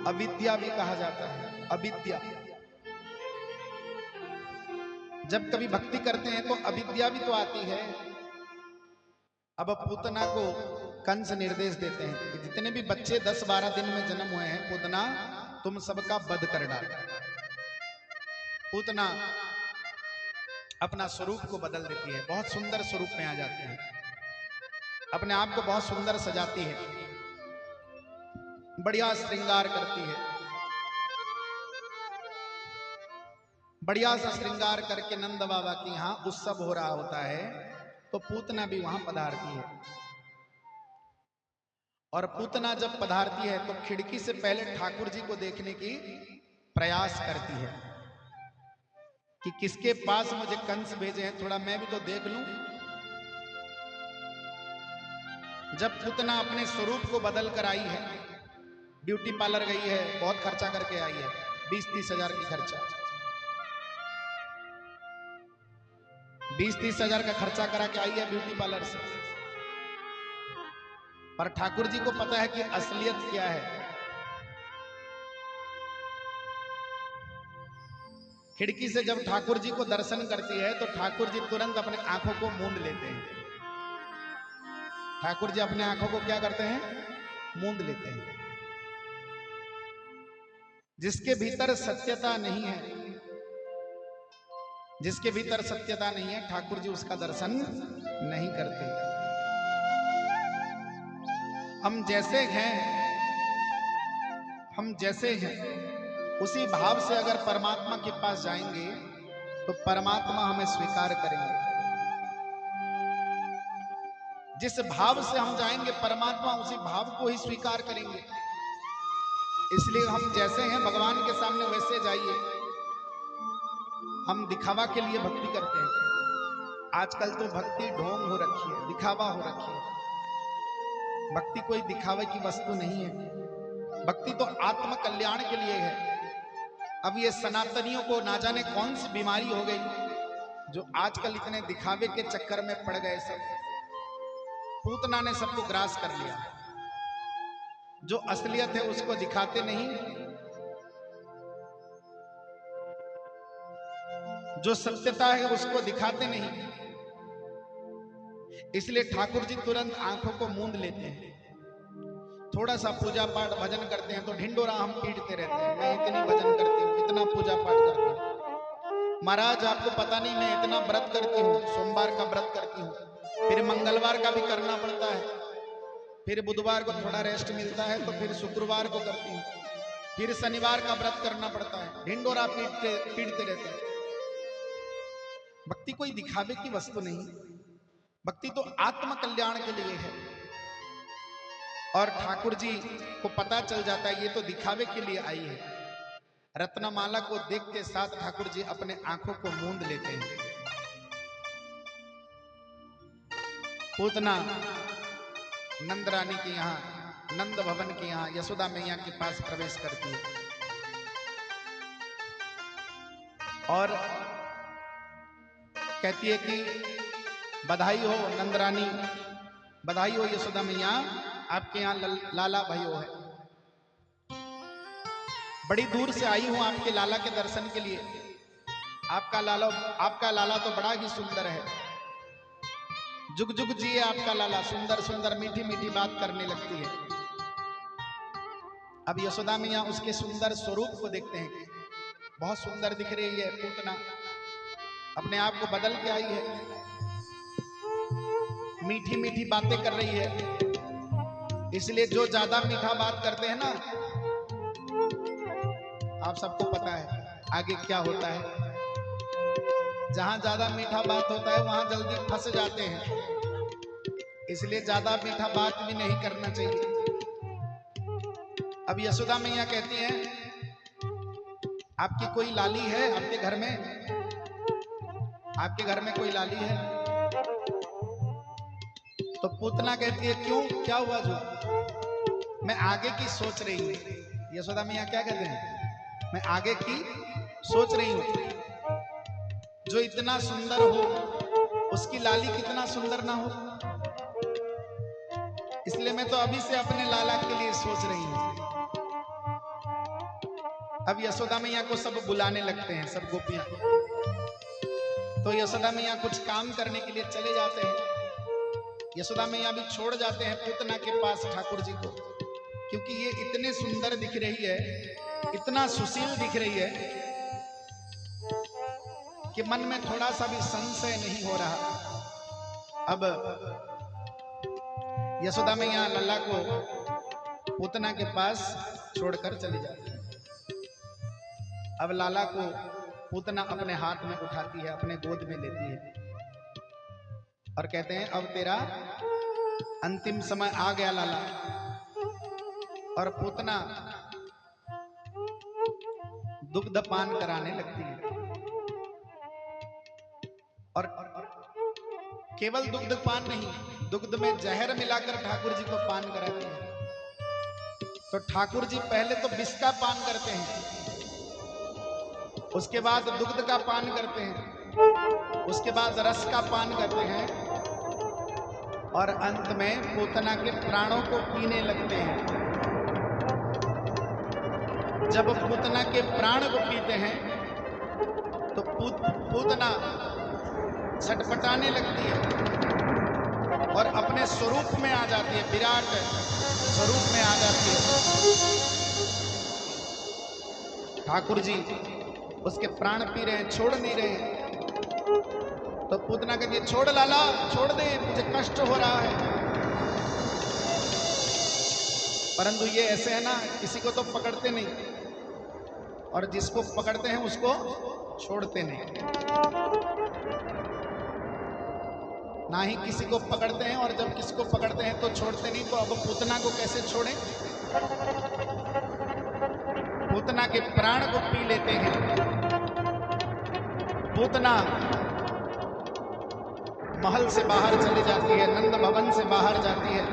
अविद्या भी कहा जाता है। अविद्या। जब कभी भक्ति करते हैं तो अविद्या भी तो आती है। अब पूतना को कंस निर्देश देते हैं कि जितने भी बच्चे 10-12 दिन में जन्म हुए हैं, पूतना तुम सबका वध कर डाल। पूतना अपना स्वरूप को बदल देती है, बहुत सुंदर स्वरूप में आ जाती है, अपने आप को बहुत सुंदर सजाती है, बढ़िया श्रृंगार करती है, बढ़िया सा श्रृंगार करके नंद बाबा के यहाँ उत्सव हो रहा होता है तो पूतना भी वहां पधारती है। और पूतना जब पधारती है तो खिड़की से पहले ठाकुर जी को देखने की प्रयास करती है कि किसके पास मुझे कंस भेजे हैं, थोड़ा मैं भी तो देख लूं। जब पूतना अपने स्वरूप को बदल कर आई है, ब्यूटी पार्लर गई है, बहुत खर्चा करके आई है, 20-30 हजार की खर्चा, 20-30 हजार का खर्चा करा के आई है ब्यूटी पार्लर से। पर ठाकुर जी को पता है कि असलियत क्या है। खिड़की से जब ठाकुर जी को दर्शन करती है तो ठाकुर जी तुरंत अपने आंखों को मूंद लेते हैं। ठाकुर जी अपने आंखों को क्या करते हैं? मूंद लेते हैं। जिसके भीतर सत्यता नहीं है, जिसके भीतर सत्यता नहीं है, ठाकुर जी उसका दर्शन नहीं करते। हम जैसे हैं, हम जैसे हैं उसी भाव से अगर परमात्मा के पास जाएंगे तो परमात्मा हमें स्वीकार करेंगे। जिस भाव से हम जाएंगे परमात्मा उसी भाव को ही स्वीकार करेंगे। इसलिए हम जैसे हैं भगवान के सामने वैसे जाइए। हम दिखावा के लिए भक्ति करते हैं। आजकल तो भक्ति ढोंग हो रखी है, दिखावा हो रखी है। भक्ति कोई दिखावे की वस्तु नहीं है। भक्ति तो आत्म कल्याण के लिए है। अब ये सनातनियों को ना जाने कौन सी बीमारी हो गई जो आजकल इतने दिखावे के चक्कर में पड़ गए। सब पूतना ने सबको ग्रास कर लिया। जो असलियत है उसको दिखाते नहीं, जो सत्यता है उसको दिखाते नहीं। इसलिए ठाकुर जी तुरंत आंखों को मूंद लेते हैं। थोड़ा सा पूजा पाठ भजन करते हैं तो ढिंडोरा हम पीटते रहते हैं, मैं इतनी भजन करती हूँ, इतना पूजा पाठ करती हूँ। महाराज आपको पता नहीं मैं इतना व्रत करती हूँ, सोमवार का व्रत करती हूँ, फिर मंगलवार का भी करना पड़ता है, फिर बुधवार को थोड़ा रेस्ट मिलता है तो फिर शुक्रवार को करती हूँ, फिर शनिवार का व्रत करना पड़ता है। ढिंडोरा पीटते रहते हैं। भक्ति कोई दिखावे की वस्तु नहीं, भक्ति तो आत्म कल्याण के लिए है। और ठाकुर जी को पता चल जाता है ये तो दिखावे के लिए आई है। रत्नमाला को देख के साथ ठाकुर जी अपने आंखों को मूंद लेते हैं। पूतना नंद रानी के यहाँ, नंद भवन के यहाँ यशोदा मैया के पास प्रवेश करती है और कहती है कि बधाई हो नंद रानी, बधाई हो यशोदा मैया, आपके यहाँ लाला भयो है। बड़ी दूर से आई हूं आपके लाला के दर्शन के लिए। आपका लाला तो बड़ा ही सुंदर है। जुग जुग जिए आपका लाला, सुंदर सुंदर मीठी मीठी बात करने लगती है। अब यशोदा मैया उसके सुंदर स्वरूप को देखते हैं कि बहुत सुंदर दिख रही है पूतना, अपने आप को बदल के आई है, मीठी मीठी बातें कर रही है। इसलिए जो ज्यादा मीठा बात करते हैं ना, आप सबको पता है आगे क्या होता है। जहां ज्यादा मीठा बात होता है वहां जल्दी फंस जाते हैं, इसलिए ज्यादा मीठा बात भी नहीं करना चाहिए। अब यशोदा मैया कहती हैं आपकी कोई लाली है आपके घर में, आपके घर में कोई लाली है? तो पूतना कहती है क्यों, क्या हुआ? जो मैं आगे की सोच रही हूं। यशोदा मैया क्या कहते हैं? मैं आगे की सोच रही हूं। जो इतना सुंदर हो उसकी लाली कितना सुंदर ना हो, इसलिए मैं तो अभी से अपने लाला के लिए सोच रही हूं। अब यशोदा मैया को सब बुलाने लगते हैं, सब गोपियां। तो यशोदा मैया कुछ काम करने के लिए चले जाते हैं। यशोदा मैया भी छोड़ जाते हैं पूतना के पास ठाकुर जी को, क्योंकि ये इतने सुंदर दिख रही है, इतना सुशील दिख रही है कि मन में थोड़ा सा भी संशय नहीं हो रहा। अब यशोदा मैया लल्ला को पूतना के पास छोड़कर चली जाती है। अब लाला को पूतना अपने हाथ में उठाती है, अपने गोद में लेती है और कहते हैं अब तेरा अंतिम समय आ गया लाला। और पूतना दुग्ध पान कराने लगती है और केवल दुग्ध पान नहीं, दुग्ध में जहर मिलाकर ठाकुर जी को पान कराती है। तो ठाकुर जी पहले तो विष का पान करते हैं, उसके बाद दुग्ध का पान करते हैं, उसके बाद रस का पान करते हैं और अंत में पूतना के प्राणों को पीने लगते हैं। जब पूतना के प्राण को पीते हैं तो पूतना छटपटाने लगती है और अपने स्वरूप में आ जाती है, विराट स्वरूप में आ जाती है। ठाकुर जी उसके प्राण पी रहे हैं, छोड़ नहीं रहे हैं। तो पूतना कहती है छोड़ लाला, छोड़ दे, मुझे कष्ट हो रहा है। परंतु ये ऐसे है ना, किसी को तो पकड़ते नहीं और जिसको पकड़ते हैं उसको छोड़ते नहीं। ना ही किसी को पकड़ते हैं और जब किसी को पकड़ते हैं तो छोड़ते नहीं। तो अब पूतना को कैसे छोड़ें? पूतना के प्राण को पी लेते हैं। पूतना महल से बाहर चली जाती है, नंद भवन से बाहर जाती है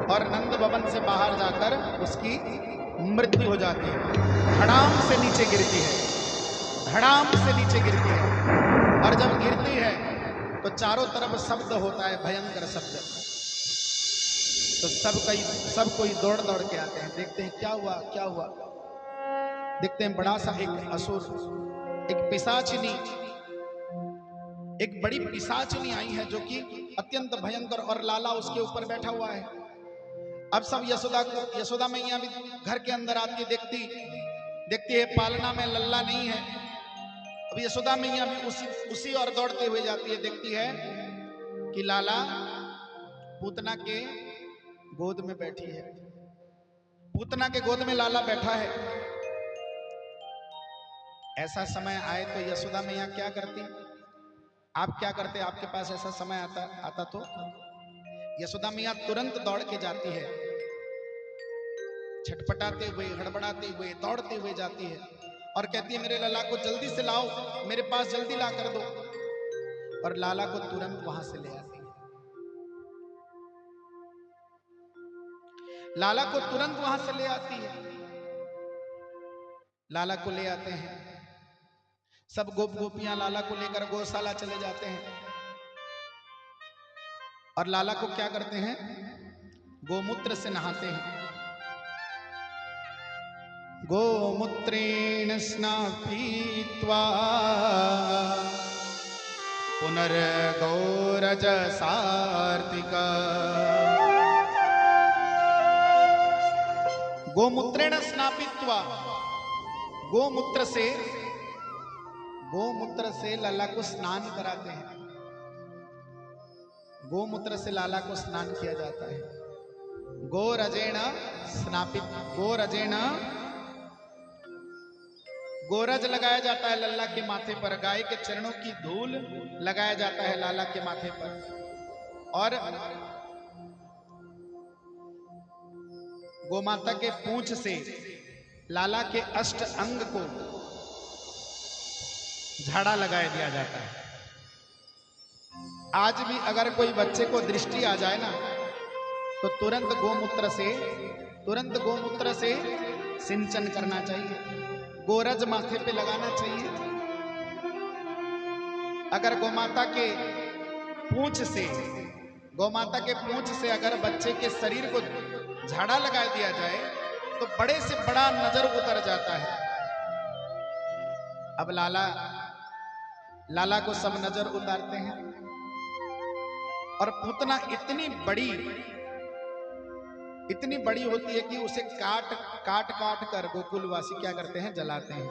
और नंद भवन से बाहर जाकर उसकी मृत्यु हो जाती है। धड़ाम से नीचे गिरती है, धड़ाम से नीचे गिरती है और जब गिरती है तो चारों तरफ शब्द होता है, भयंकर शब्द। तो सब कोई दौड़ दौड़ के आते हैं, देखते हैं क्या हुआ क्या हुआ। देखते हैं बड़ा सा एक असुर, एक पिशाचिनी, एक बड़ी पिशाचिनी आई है जो कि अत्यंत भयंकर, और लाला उसके ऊपर बैठा हुआ है। अब सब यशोदा मैया भी घर के अंदर आती है, देखती है पालना में लल्ला नहीं है। अब यशोदा मैया भी उसी और दौड़ते हुए जाती है, देखती है कि लाला पूतना के गोद में बैठी है, पूतना के गोद में लाला बैठा है। ऐसा समय आए तो यशोदा मैया क्या करती? आप क्या करते? आपके पास ऐसा समय आता तो यशोदा मैया तुरंत दौड़ के जाती है, छटपटाते हुए, हड़बड़ाते हुए, दौड़ते हुए जाती है और कहती है मेरे लाला को जल्दी से लाओ, मेरे पास जल्दी ला कर दो। और लाला को तुरंत वहां से ले आती है। लाला को तुरंत वहां से ले आती है। लाला को ले आते हैं, सब गोप गोपियां लाला को लेकर गौशाला चले जाते हैं और लाला को क्या करते हैं, गोमूत्र से नहाते हैं। गोमूत्रेण स्नापीत्वा पुनर्गौरज सार्तिका। गोमूत्रेण स्नापित्वा, गोमूत्र से लाला को स्नान कराते हैं। गोमूत्र से लाला को स्नान किया जाता है। गोरजेण स्नापित, गोरजेण, गोरज लगाया जाता है लल्ला के माथे पर, गाय के चरणों की धूल लगाया जाता है लाला के माथे पर। और गोमाता के पूंछ से लाला के अष्ट अंग को झाड़ा लगाया दिया जाता है। आज भी अगर कोई बच्चे को दृष्टि आ जाए ना, तो तुरंत गोमूत्र से सिंचन करना चाहिए, गोरज माथे पे लगाना चाहिए। अगर गोमाता के पूंछ से अगर बच्चे के शरीर को झाड़ा लगा दिया जाए तो बड़े से बड़ा नजर उतर जाता है। अब लाला को सब नजर उतारते हैं और पूतना इतनी बड़ी होती है कि उसे काट कर गोकुलवासी क्या करते हैं, जलाते हैं।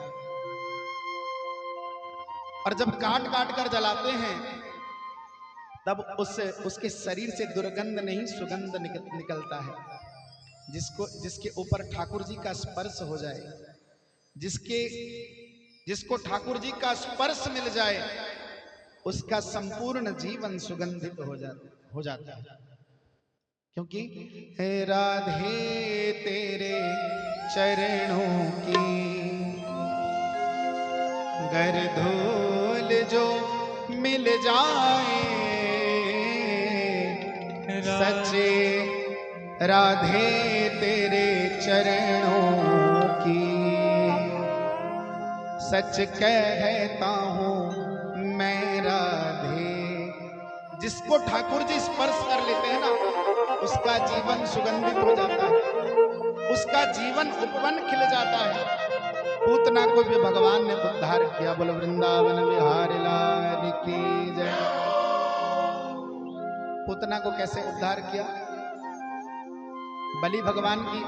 और जब काट कर जलाते हैं तब उसके शरीर से दुर्गंध नहीं, सुगंध निकलता है। जिसके ऊपर ठाकुर जी का स्पर्श हो जाए, जिसको ठाकुर जी का स्पर्श मिल जाए, उसका संपूर्ण जीवन सुगंधित हो जाता है। क्योंकि हे राधे तेरे चरणों की गर धूल जो मिल जाए, सच्चे राधे तेरे चरणों की सच कहता हूँ मैं राधे। जिसको ठाकुर जी स्पर्श कर लेते हैं ना, उसका जीवन सुगंधित हो जाता है, उसका जीवन उपवन खिल जाता है। पूतना को भी भगवान ने उद्धार किया। बोलो वृंदावन बिहारी लाल की जय। पूतना को कैसे उद्धार किया? बलि भगवान की,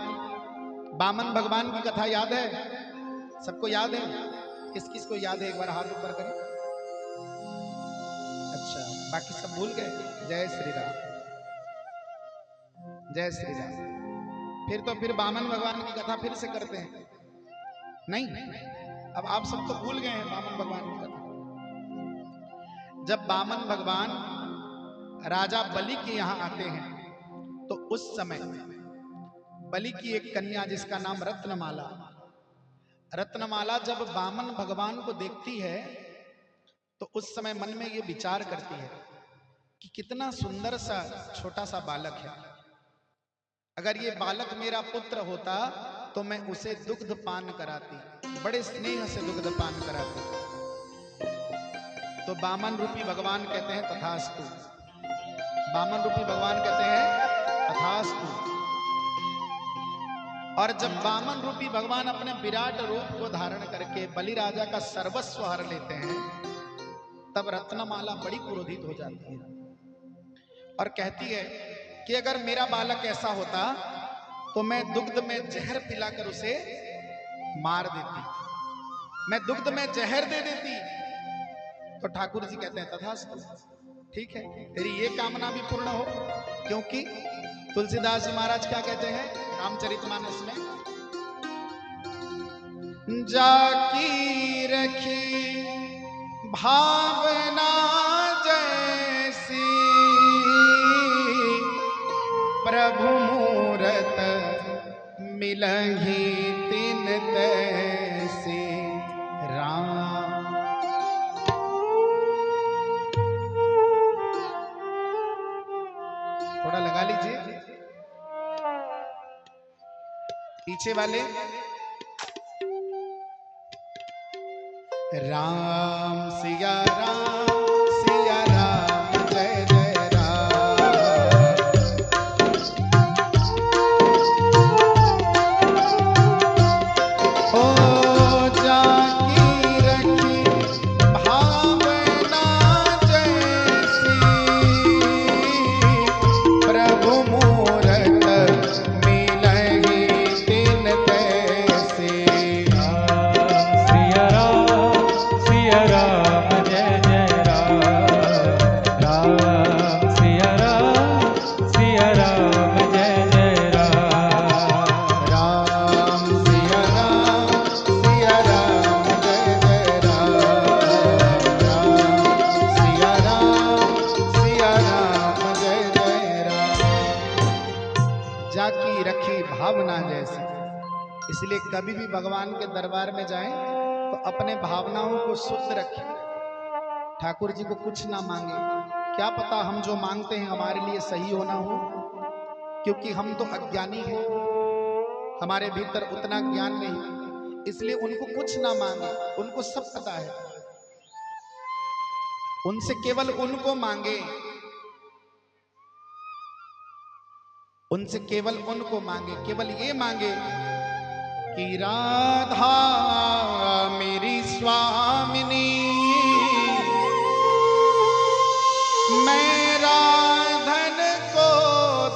बामन भगवान की कथा याद है? सबको याद है? किस किस को याद है? एक बार हाथ ऊपर करें। अच्छा, बाकी सब भूल गए? जय श्री राम, जय श्री राम। फिर बामन भगवान की कथा फिर से करते हैं। नहीं, अब आप सब तो भूल गए हैं बामन भगवान की कथा। जब बामन भगवान राजा बलि के यहां आते हैं तो उस समय बलि की एक कन्या जिसका नाम रत्नमाला जब बामन भगवान को देखती है तो उस समय मन में ये विचार करती है कि कितना सुंदर सा छोटा सा बालक है। अगर ये बालक मेरा पुत्र होता तो मैं उसे दुग्ध पान कराती, बड़े स्नेह से दुग्ध पान कराती। तो बामन रूपी भगवान कहते हैं तथास्तु। बामन रूपी भगवान कहते हैं तथास्तु। और जब बामन रूपी भगवान अपने विराट रूप को धारण करके बलि राजा का सर्वस्व हर लेते हैं, तब रत्नमाला बड़ी क्रोधित हो जाती है और कहती है कि अगर मेरा बालक ऐसा होता तो मैं दुग्ध में जहर पिलाकर उसे मार देती, मैं दुग्ध में जहर दे देती। तो ठाकुर जी कहते हैं तथास्तु, ठीक है, तेरी ये कामना भी पूर्ण हो। क्योंकि तुलसीदास जी महाराज क्या कहते हैं रामचरितमानस में, जाकी रखी भावना जैसी प्रभु मूरत मिलही तिन तैसी राम। थोड़ा लगा लीजिए। पीछे वाले राम सिया राम जय जय राम। ओ जाकी रखी भावना जैसी प्रभु मूरत मिलहि तिन तैसी। सिया राम जय जय राम। राम सिया राम जय जय राम। राम सिया राम जय जय राम। राम सिया राम जय जय राम। जाकी रखी भावना जैसी। इसलिए कभी भी भगवान के दरबार में जाएं तो अपने भावनाओं को शुद्ध रखें। ठाकुर जी को कुछ ना मांगे। क्या पता हम जो मांगते हैं हमारे लिए सही होना हो, क्योंकि हम तो अज्ञानी हैं, हमारे भीतर उतना ज्ञान नहीं। इसलिए उनको कुछ ना मांगे, उनको सब पता है। उनसे केवल उनको मांगे, उनसे केवल उनको मांगे, केवल ये मांगे कि राधा मेरी स्वामिनी, मैं राधन को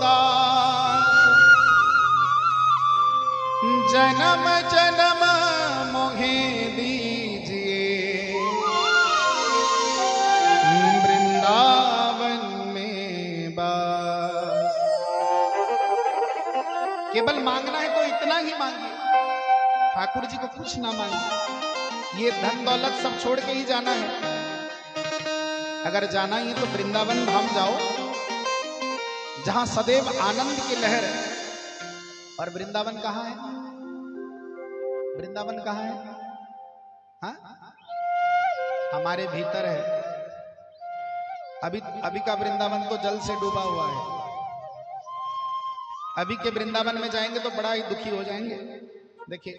दास, जन्म जन्म मोहे दीजिए, वृंदावन में बास। केवल मांगना है तो इतना ही मांगिए, ठाकुर जी को कुछ ना मांगिए। ये धन दौलत सब छोड़ के ही जाना है। अगर जाना ही है तो वृंदावन धाम जाओ, जहां सदैव आनंद की लहर है। और वृंदावन कहाँ है? वृंदावन कहाँ है? हाँ, हमारे भीतर है। अभी का वृंदावन तो जल से डूबा हुआ है। अभी के वृंदावन में जाएंगे तो बड़ा ही दुखी हो जाएंगे। देखिए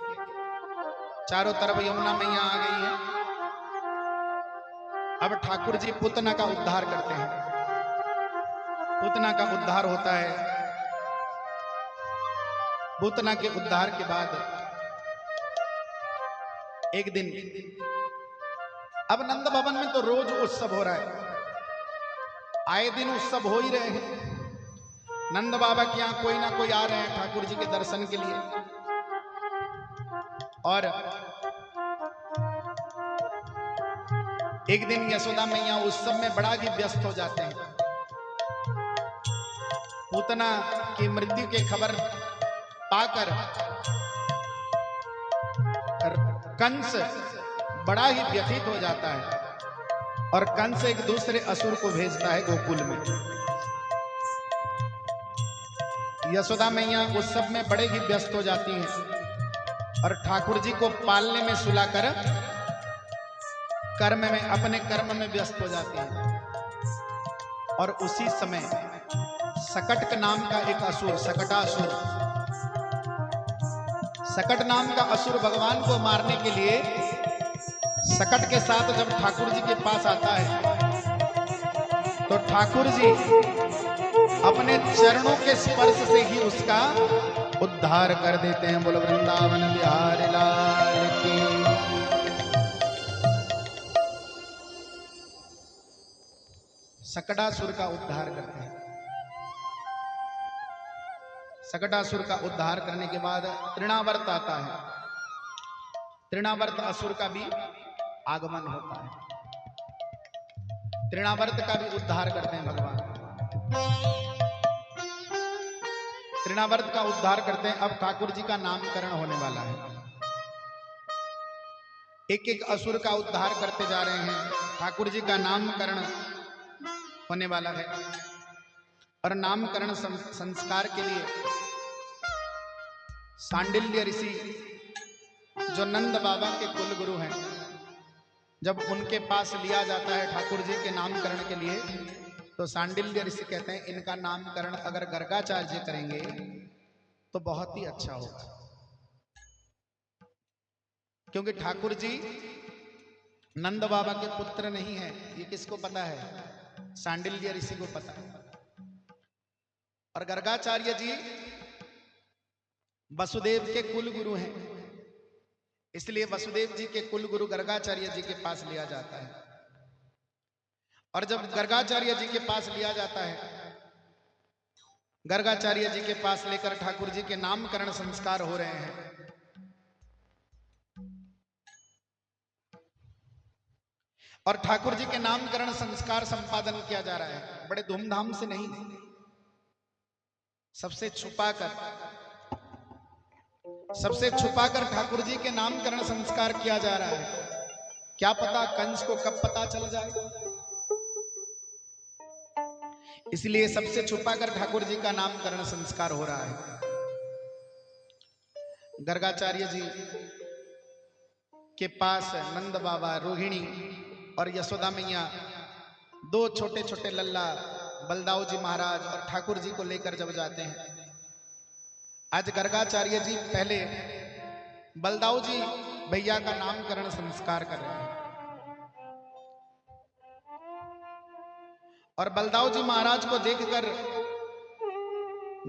चारों तरफ यमुना मैया आ गई है। अब ठाकुर जी पूतना का उद्धार करते हैं। पूतना का उद्धार होता है। पूतना के उद्धार के बाद एक दिन, अब नंद भवन में तो रोज उत्सव हो रहा है, आए दिन उत्सव हो ही रहे हैं। नंद बाबा के यहाँ कोई ना कोई आ रहे हैं ठाकुर जी के दर्शन के लिए। और एक दिन यशोदा मैया उत्सव में बड़ा ही व्यस्त हो जाते हैं। पूतना की मृत्यु की खबर पाकर कंस बड़ा ही व्यथित हो जाता है और कंस एक दूसरे असुर को भेजता है गोकुल में। यशोदा मैया उत्सव में बड़े ही व्यस्त हो जाती हैं और ठाकुर जी को पालने में सुलाकर कर्म में, अपने कर्म में व्यस्त हो जाती हैं। और उसी समय सकट नाम का एक असुर, सकटासुर, सकट नाम का असुर भगवान को मारने के लिए सकट के साथ जब ठाकुर जी के पास आता है तो ठाकुर जी अपने चरणों के स्पर्श से ही उसका उद्धार कर देते हैं। बोलो वृंदावन बिहारी लाल की। सकटासुर का उद्धार करते हैं। सकटासुर का उद्धार करने के बाद तृणावर्त आता है। तृणावर्त असुर का भी आगमन होता है। तृणावर्त का भी उद्धार करते हैं भगवान। तृणावर्त का उद्धार करते हैं। अब ठाकुर जी का नामकरण होने वाला है। एक एक असुर का उद्धार करते जा रहे हैं। ठाकुर जी का नामकरण होने वाला है। और नामकरण संस्कार के लिए सांडिल्य ऋषि, जो नंद बाबा के कुल गुरु हैं, जब उनके पास लिया जाता है ठाकुर जी के नामकरण के लिए, तो सांडिल्य ऋषि कहते हैं इनका नामकरण अगर गर्गाचार्य करेंगे तो बहुत ही अच्छा होगा। क्योंकि ठाकुर जी नंद बाबा के पुत्र नहीं है, ये किसको पता है? सांडिल्य ऋषि को पता है। और गर्गाचार्य जी वसुदेव के कुल गुरु हैं, इसलिए वसुदेव जी के कुल गुरु गर्गाचार्य जी के पास लिया जाता है। और जब गर्गाचार्य जी के पास लिया जाता है, गर्गाचार्य जी के पास लेकर ठाकुर जी के नामकरण संस्कार हो रहे हैं। और ठाकुर जी के नामकरण संस्कार संपादन किया जा रहा है, बड़े धूमधाम से नहीं, सबसे छुपाकर ठाकुर जी के नामकरण संस्कार किया जा रहा है। क्या पता कंस को कब पता चल जाए, इसलिए सबसे छुपाकर ठाकुर जी का नामकरण संस्कार हो रहा है। गर्गाचार्य जी के पास नंद बाबा, रोहिणी और यशोदा मैया, दो छोटे छोटे लल्ला बलदाऊ जी महाराज और ठाकुर जी को लेकर जब जाते हैं। आज गर्गाचार्य जी पहले बलदाऊ जी भैया का नामकरण संस्कार कर रहे हैं। और बलदाऊ जी महाराज को देखकर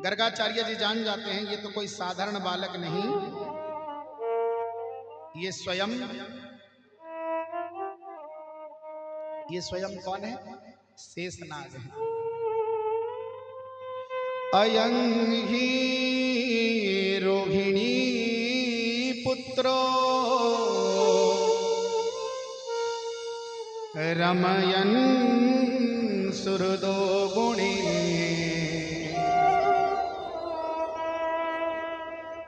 गर्गाचार्य जी जान जाते हैं ये तो कोई साधारण बालक नहीं, ये स्वयं कौन है? शेषनाग है। अयं ही रोहिणी पुत्रो रमयन् सुहृदो गुणे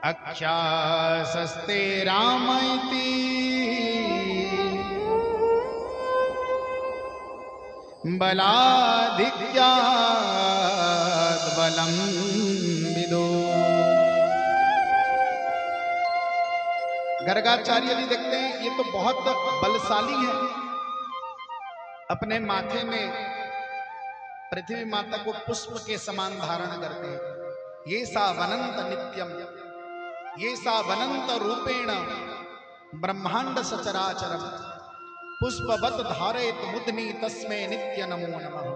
अख्यासस्ते रामैति बलाधिक्यात् बलं विदो। गर्गाचार्य जी देखते हैं ये तो बहुत बलशाली है, अपने माथे में पृथ्वी माता को पुष्प के समान धारण करते हैं। ये सा वनंत नित्यम, ये सा वनंत रूपेण ब्रह्मांड सचराचरम पुष्पवत धारयत मुदनी तस्मै नित्य नमो नमः।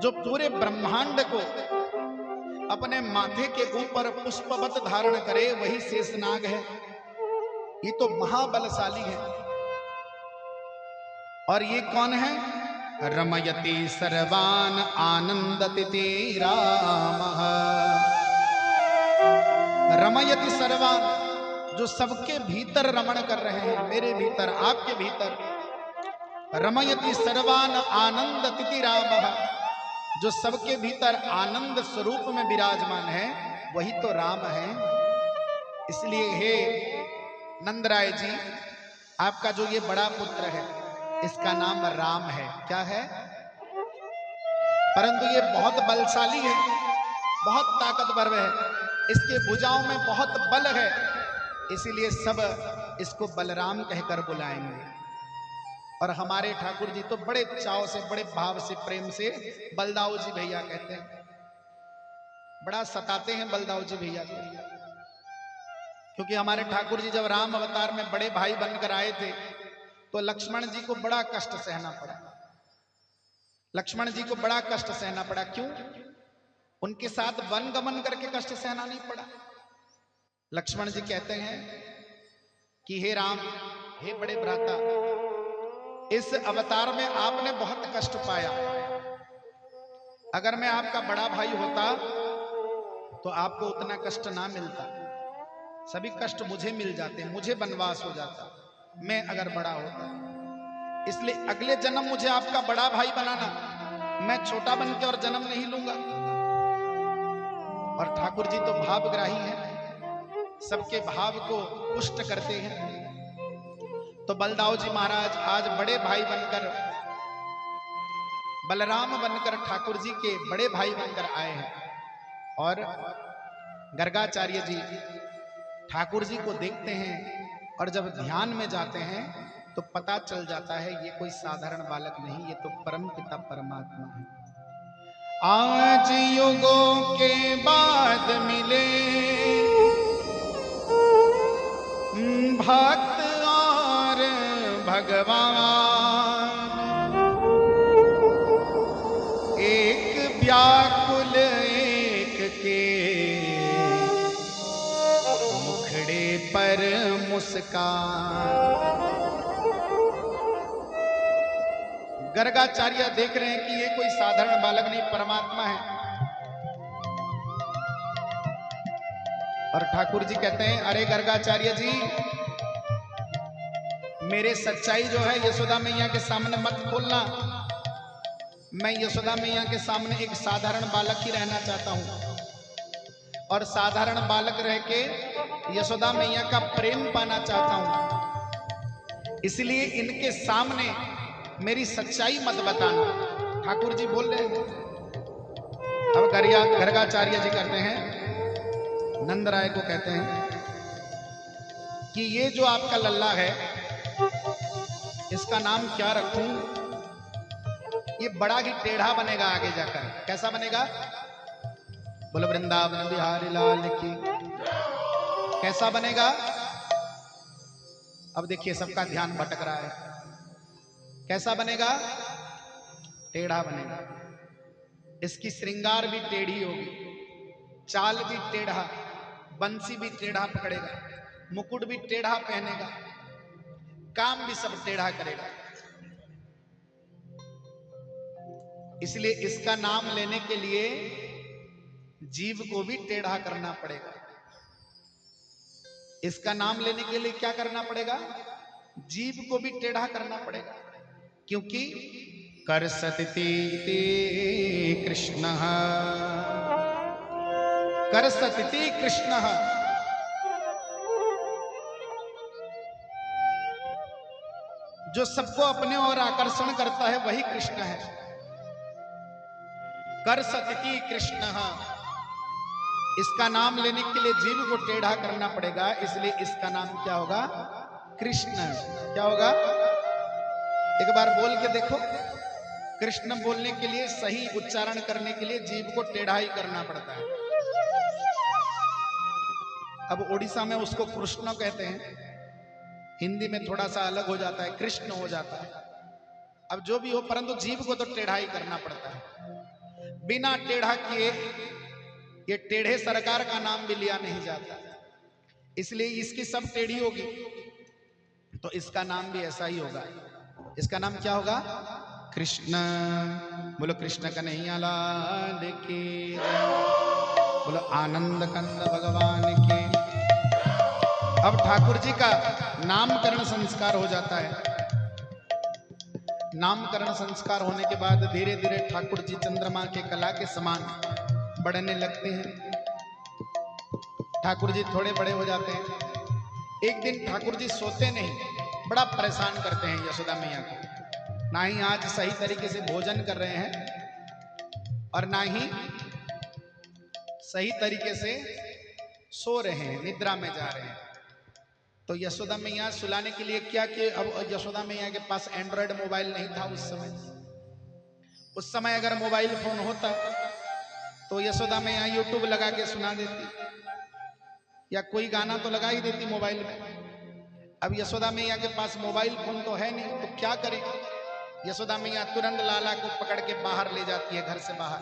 जो पूरे ब्रह्मांड को अपने माथे के ऊपर पुष्पवत धारण करे वही शेषनाग है। ये तो महाबलशाली है। और ये कौन है? रमयति सर्वान आनंदति रामः। रमयति सर्वान, जो सबके भीतर रमण कर रहे हैं, मेरे भीतर, आपके भीतर। रमयति सर्वान आनंदति रामः, जो सबके भीतर आनंद स्वरूप में विराजमान है वही तो राम है। इसलिए हे नंदराय जी, आपका जो ये बड़ा पुत्र है इसका नाम राम है। क्या है? परंतु ये बहुत बलशाली है, बहुत ताकतवर है, इसके भुजाओं में बहुत बल है, इसीलिए सब इसको बलराम कहकर बुलाएंगे। और हमारे ठाकुर जी तो बड़े चाव से, बड़े भाव से, प्रेम से बलदाऊ जी भैया कहते हैं। बड़ा सताते हैं बलदाऊ जी भैया को, क्योंकि हमारे ठाकुर जी जब राम अवतार में बड़े भाई बनकर आए थे तो लक्ष्मण जी को बड़ा कष्ट सहना पड़ा। लक्ष्मण जी को बड़ा कष्ट सहना पड़ा। क्यों? उनके साथ वन गमन करके कष्ट सहना नहीं पड़ा। लक्ष्मण जी कहते हैं कि हे राम, हे बड़े भ्राता, इस अवतार में आपने बहुत कष्ट पाया। अगर मैं आपका बड़ा भाई होता तो आपको उतना कष्ट ना मिलता, सभी कष्ट मुझे मिल जाते, मुझे वनवास हो जाता, मैं अगर बड़ा होता। इसलिए अगले जन्म मुझे आपका बड़ा भाई बनाना, मैं छोटा बन के और जन्म नहीं लूंगा। और ठाकुर जी तो भावग्राही हैं, सबके भाव को पुष्ट करते हैं। तो बलदाऊ जी महाराज आज बड़े भाई बनकर, बलराम बनकर ठाकुर जी के बड़े भाई बनकर आए हैं। और गर्गाचार्य जी ठाकुर जी को देखते हैं और जब ध्यान में जाते हैं तो पता चल जाता है ये कोई साधारण बालक नहीं, ये तो परम पिता परमात्मा है। आज युगों के बाद मिले भक्त और भगवान एक व्याकुल एक के मुखड़े पर मुस्कान। गर्गाचार्य देख रहे हैं कि ये कोई साधारण बालक नहीं, परमात्मा है। और ठाकुर जी कहते हैं, अरे गर्गाचार्य जी, मेरे सच्चाई जो है यशोदा मैया के सामने मत खोलना। मैं यशोदा मैया के सामने एक साधारण बालक ही रहना चाहता हूं और साधारण बालक रह के यशोदा मैया का प्रेम पाना चाहता हूं, इसलिए इनके सामने मेरी सच्चाई मत बताना। ठाकुर जी बोल रहे हैं। अब गर्गाचार्य जी कहते हैं, नंद राय को कहते हैं कि ये जो आपका लल्ला है इसका नाम क्या रखूं? ये बड़ा ही टेढ़ा बनेगा आगे जाकर। कैसा बनेगा? बोलो वृंदावन बिहारी लाल की। कैसा बनेगा? अब देखिए सबका ध्यान भटक रहा है। कैसा बनेगा? टेढ़ा बनेगा। इसकी श्रृंगार भी टेढ़ी होगी, चाल भी टेढ़ा, बंसी भी टेढ़ा पकड़ेगा, मुकुट भी टेढ़ा पहनेगा, काम भी सब टेढ़ा करेगा। इसलिए इसका नाम लेने के लिए जीव को भी टेढ़ा करना पड़ेगा। इसका नाम लेने के लिए क्या करना पड़ेगा? जीव को भी टेढ़ा करना पड़ेगा, क्योंकि कर सतती कृष्ण, कर सतती कृष्ण। जो सबको अपने ओर आकर्षण करता है वही कृष्ण है। कर सतती कृष्ण। इसका नाम लेने के लिए जीव को टेढ़ा करना पड़ेगा, इसलिए इसका नाम क्या होगा? कृष्ण। क्या होगा? एक बार बोल के देखो। कृष्ण बोलने के लिए, सही उच्चारण करने के लिए जीव को टेढ़ा ही करना पड़ता है। अब उड़ीसा में उसको कृष्ण कहते हैं, हिंदी में थोड़ा सा अलग हो जाता है, कृष्ण हो जाता है। अब जो भी हो, परंतु जीव को तो टेढ़ा ही करना पड़ता है। बिना टेढ़ा किए ये टेढ़े सरकार का नाम भी लिया नहीं जाता, इसलिए इसकी सब टेढ़ी होगी, तो इसका नाम भी ऐसा ही होगा। इसका नाम क्या होगा? कृष्ण। बोलो कृष्ण कन्हैया लाल की। बोलो आनंद कंद भगवान की। अब ठाकुर जी का नामकरण संस्कार हो जाता है। नामकरण संस्कार होने के बाद धीरे धीरे ठाकुर जी चंद्रमा के कला के समान बढ़ने लगते हैं। ठाकुर जी थोड़े बड़े हो जाते हैं। एक दिन ठाकुर जी सोते नहीं, बड़ा परेशान करते हैं यशोदा मैया को। ना ही आज सही तरीके से भोजन कर रहे हैं और ना ही सही तरीके से सो रहे हैं, निद्रा में जा रहे हैं। तो यशोदा मैया सुलाने के लिए क्या किए? अब यशोदा मैया के पास एंड्रॉयड मोबाइल नहीं था उस समय। उस समय अगर मोबाइल फोन होता तो यशोदा मैया यूट्यूब लगा के सुना देती, या कोई गाना तो लगा ही देती मोबाइल में। अब यशोदा मैया के पास मोबाइल फोन तो है नहीं, तो क्या करें? यशोदा मैया तुरंत लाला को पकड़ के बाहर ले जाती है, घर से बाहर।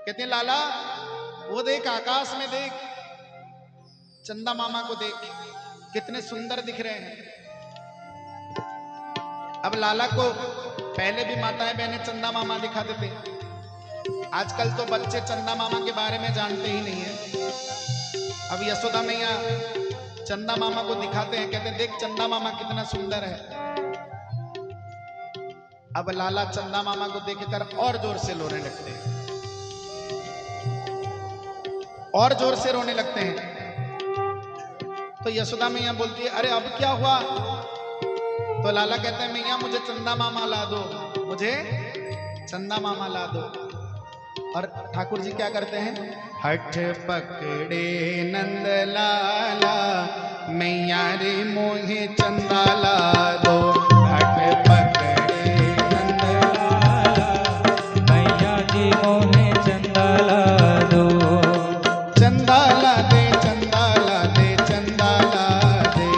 कहते हैं, लाला वो देख, आकाश में देख, चंदा मामा को देख, कितने सुंदर दिख रहे हैं। अब लाला को पहले भी माताएं बहनें चंदा मामा दिखाते थे, आजकल तो बच्चे चंदा मामा के बारे में जानते ही नहीं है। अब यशोदा मैया चंदा मामा को दिखाते हैं, कहते हैं, देख चंदा मामा कितना सुंदर है। अब लाला चंदा मामा को देखकर और जोर से रोने लगते हैं, और जोर से रोने लगते हैं। तो यशोदा मैया बोलती है, अरे अब क्या हुआ? तो लाला कहते हैं, मैया मुझे चंदा मामा ला दो, मुझे चंदा मामा ला दो। और ठाकुर जी क्या करते हैं? हठ पकड़े नंद लाला, मैया रे मोहे चंदा ला दो। हठ पकड़े नंद लाला, मैया जी मोहे चंदा ला दो। चंदा ला दे, चंदा ला दे, चंदा ला दे।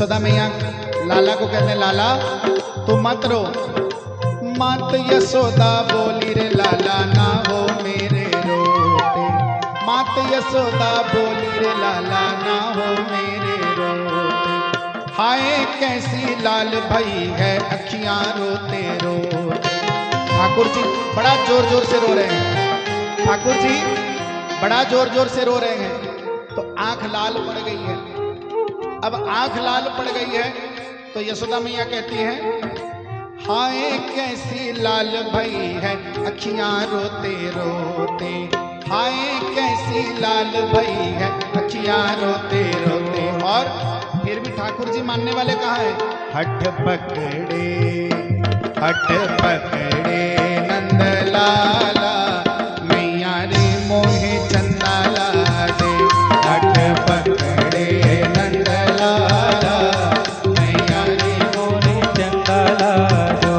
यशोदा मैया लाला को कहते हैं, लाला तू मत रो। मात यशोदा बोली रे लाला ना हो मेरे रोते। मात यशोदा बोली रे लाला ना हो मेरे रोते। हाय कैसी लाल भई है अखियां रोते रोते। ठाकुर जी बड़ा जोर जोर से रो रहे हैं। ठाकुर जी बड़ा जोर जोर से रो रहे हैं तो आंख लाल पड़ गई है। अब आंख लाल पड़ गई है तो यशोदा मैया कहती हैं, हाय कैसी लाल भई है अखियां रोते रोते। हाय कैसी लाल भई है अखियां रोते रोते। और फिर भी ठाकुर जी मानने वाले कहाँ है? हठ पकड़े नंद लाला मैया रे मोहे चंदा ला दे। हठ पकड़े नंद लाला मैया रे मोहे चंदा ला दो।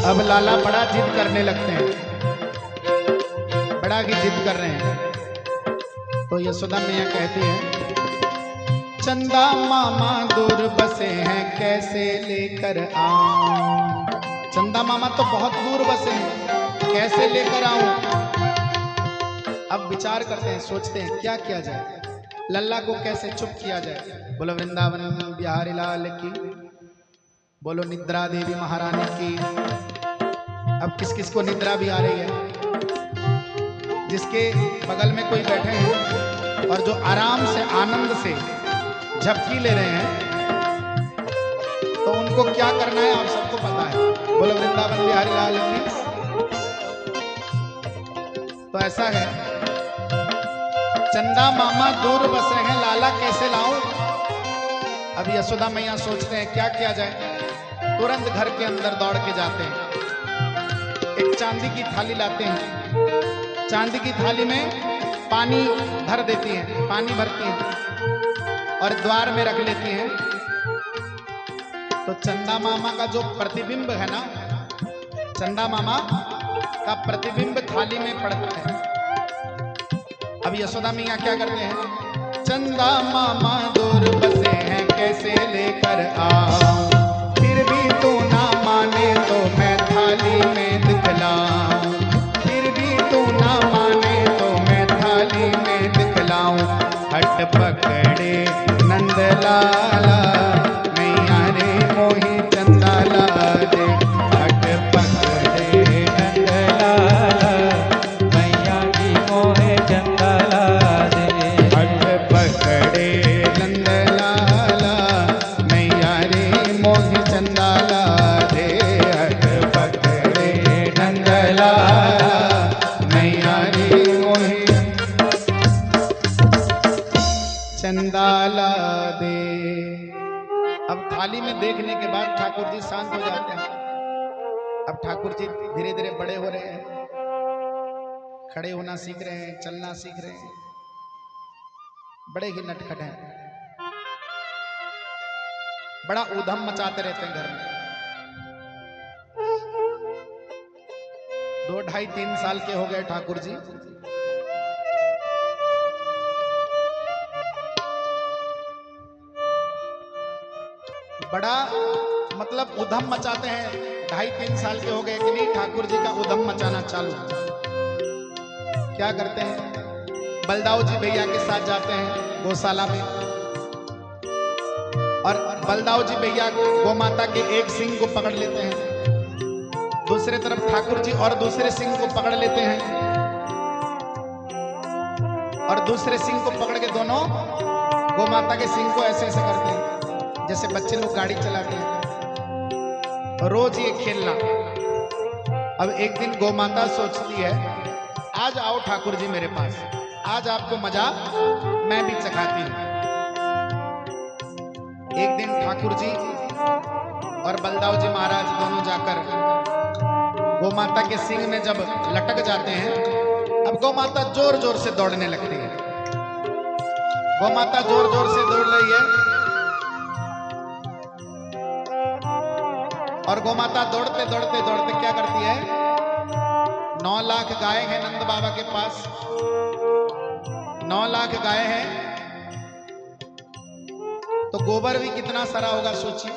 अब लाला बड़ा जिद करने लगते हैं, बड़ा ही जिद कर रहे हैं। तो यशोदा मैया कहती है, चंदा मामा दूर बसे हैं कैसे लेकर आऊं। चंदा मामा तो बहुत दूर बसे हैं, कैसे लेकर आऊं। अब विचार करते हैं, सोचते हैं क्या किया जाए, लल्ला को कैसे चुप किया जाए। बोलो वृंदावन बिहारी लाल की, बोलो निद्रा देवी महारानी की। अब किस किस को निद्रा भी आ रही है, जिसके बगल में कोई बैठे हैं और जो आराम से आनंद से झपकी ले रहे हैं, तो उनको क्या करना है आप सबको पता है। बोलो वृंदावन बिहारी लाल की। तो ऐसा है, चंदा मामा दूर बसे हैं, लाला कैसे लाऊं। अब यशोदा मैया सोचते हैं क्या किया जाए। तुरंत घर के अंदर दौड़ के जाते हैं, एक चांदी की थाली लाते हैं। चांदी की थाली में पानी भर देती हैं, पानी भरती हैं और द्वार में रख लेती हैं। तो चंदा मामा का जो प्रतिबिंब है ना, चंदा मामा का प्रतिबिंब थाली में पड़ता है। अब यशोदा मैया क्या करते हैं, चंदा मामा दूर बसे हैं कैसे लेकर आऊं। फिर भी तू ना माने तो मैं थाली में दिखलाऊं। फिर भी तू ना माने तो मैं थाली में दिखलाऊं। हट पकड़े नंद लाला मैया रे मोही चंदा ला दे। हट पकड़े नंद लाला मैया जी मोहे चंदा ला दे। हट पकड़े नंद लाला मैया रे मोही चंदा ला दे। हट पकड़े नंद लाला मैया रे मोही चंदा ला दे। अब थाली में देखने के बाद ठाकुर जी शांत हो जाते हैं। अब ठाकुर जी धीरे धीरे बड़े हो रहे हैं, खड़े होना सीख रहे हैं, चलना सीख रहे हैं, बड़े ही नटखट हैं, बड़ा उधम मचाते रहते हैं घर में। 2, 2.5, 3 साल के हो गए ठाकुर जी। बड़ा मतलब उधम मचाते हैं। 2.5-3 साल के हो गए कि नहीं, ठाकुर जी का उधम मचाना चालू। क्या करते हैं, बलदाऊ जी भैया के साथ जाते हैं गौशाला में, और बलदाऊ जी भैया गौ माता के एक सिंग को पकड़ लेते हैं। दूसरे तरफ ठाकुर जी और दूसरे सिंग को पकड़ लेते हैं, और दूसरे सिंग को पकड़ के दोनों गौ माता के सिंग को ऐसे ऐसे करते हैं, जैसे बच्चे लोग गाड़ी चलाते हैं। रोज ये खेलना। अब एक दिन गौमाता सोचती है, आज आओ ठाकुर जी मेरे पास, आज आपको मजा मैं भी चखाती हूं। एक दिन ठाकुर जी और बलदाऊ जी महाराज दोनों जाकर गौमाता के सींग में जब लटक जाते हैं, अब गौमाता जोर जोर से दौड़ने लगती है। गौमाता जोर जोर से दौड़ रही है और गौमाता दौड़ते दौड़ते दौड़ते क्या करती है, 9 लाख गाय हैं नंद बाबा के पास, 9 लाख गाय हैं, तो गोबर भी कितना सारा होगा सोचिए।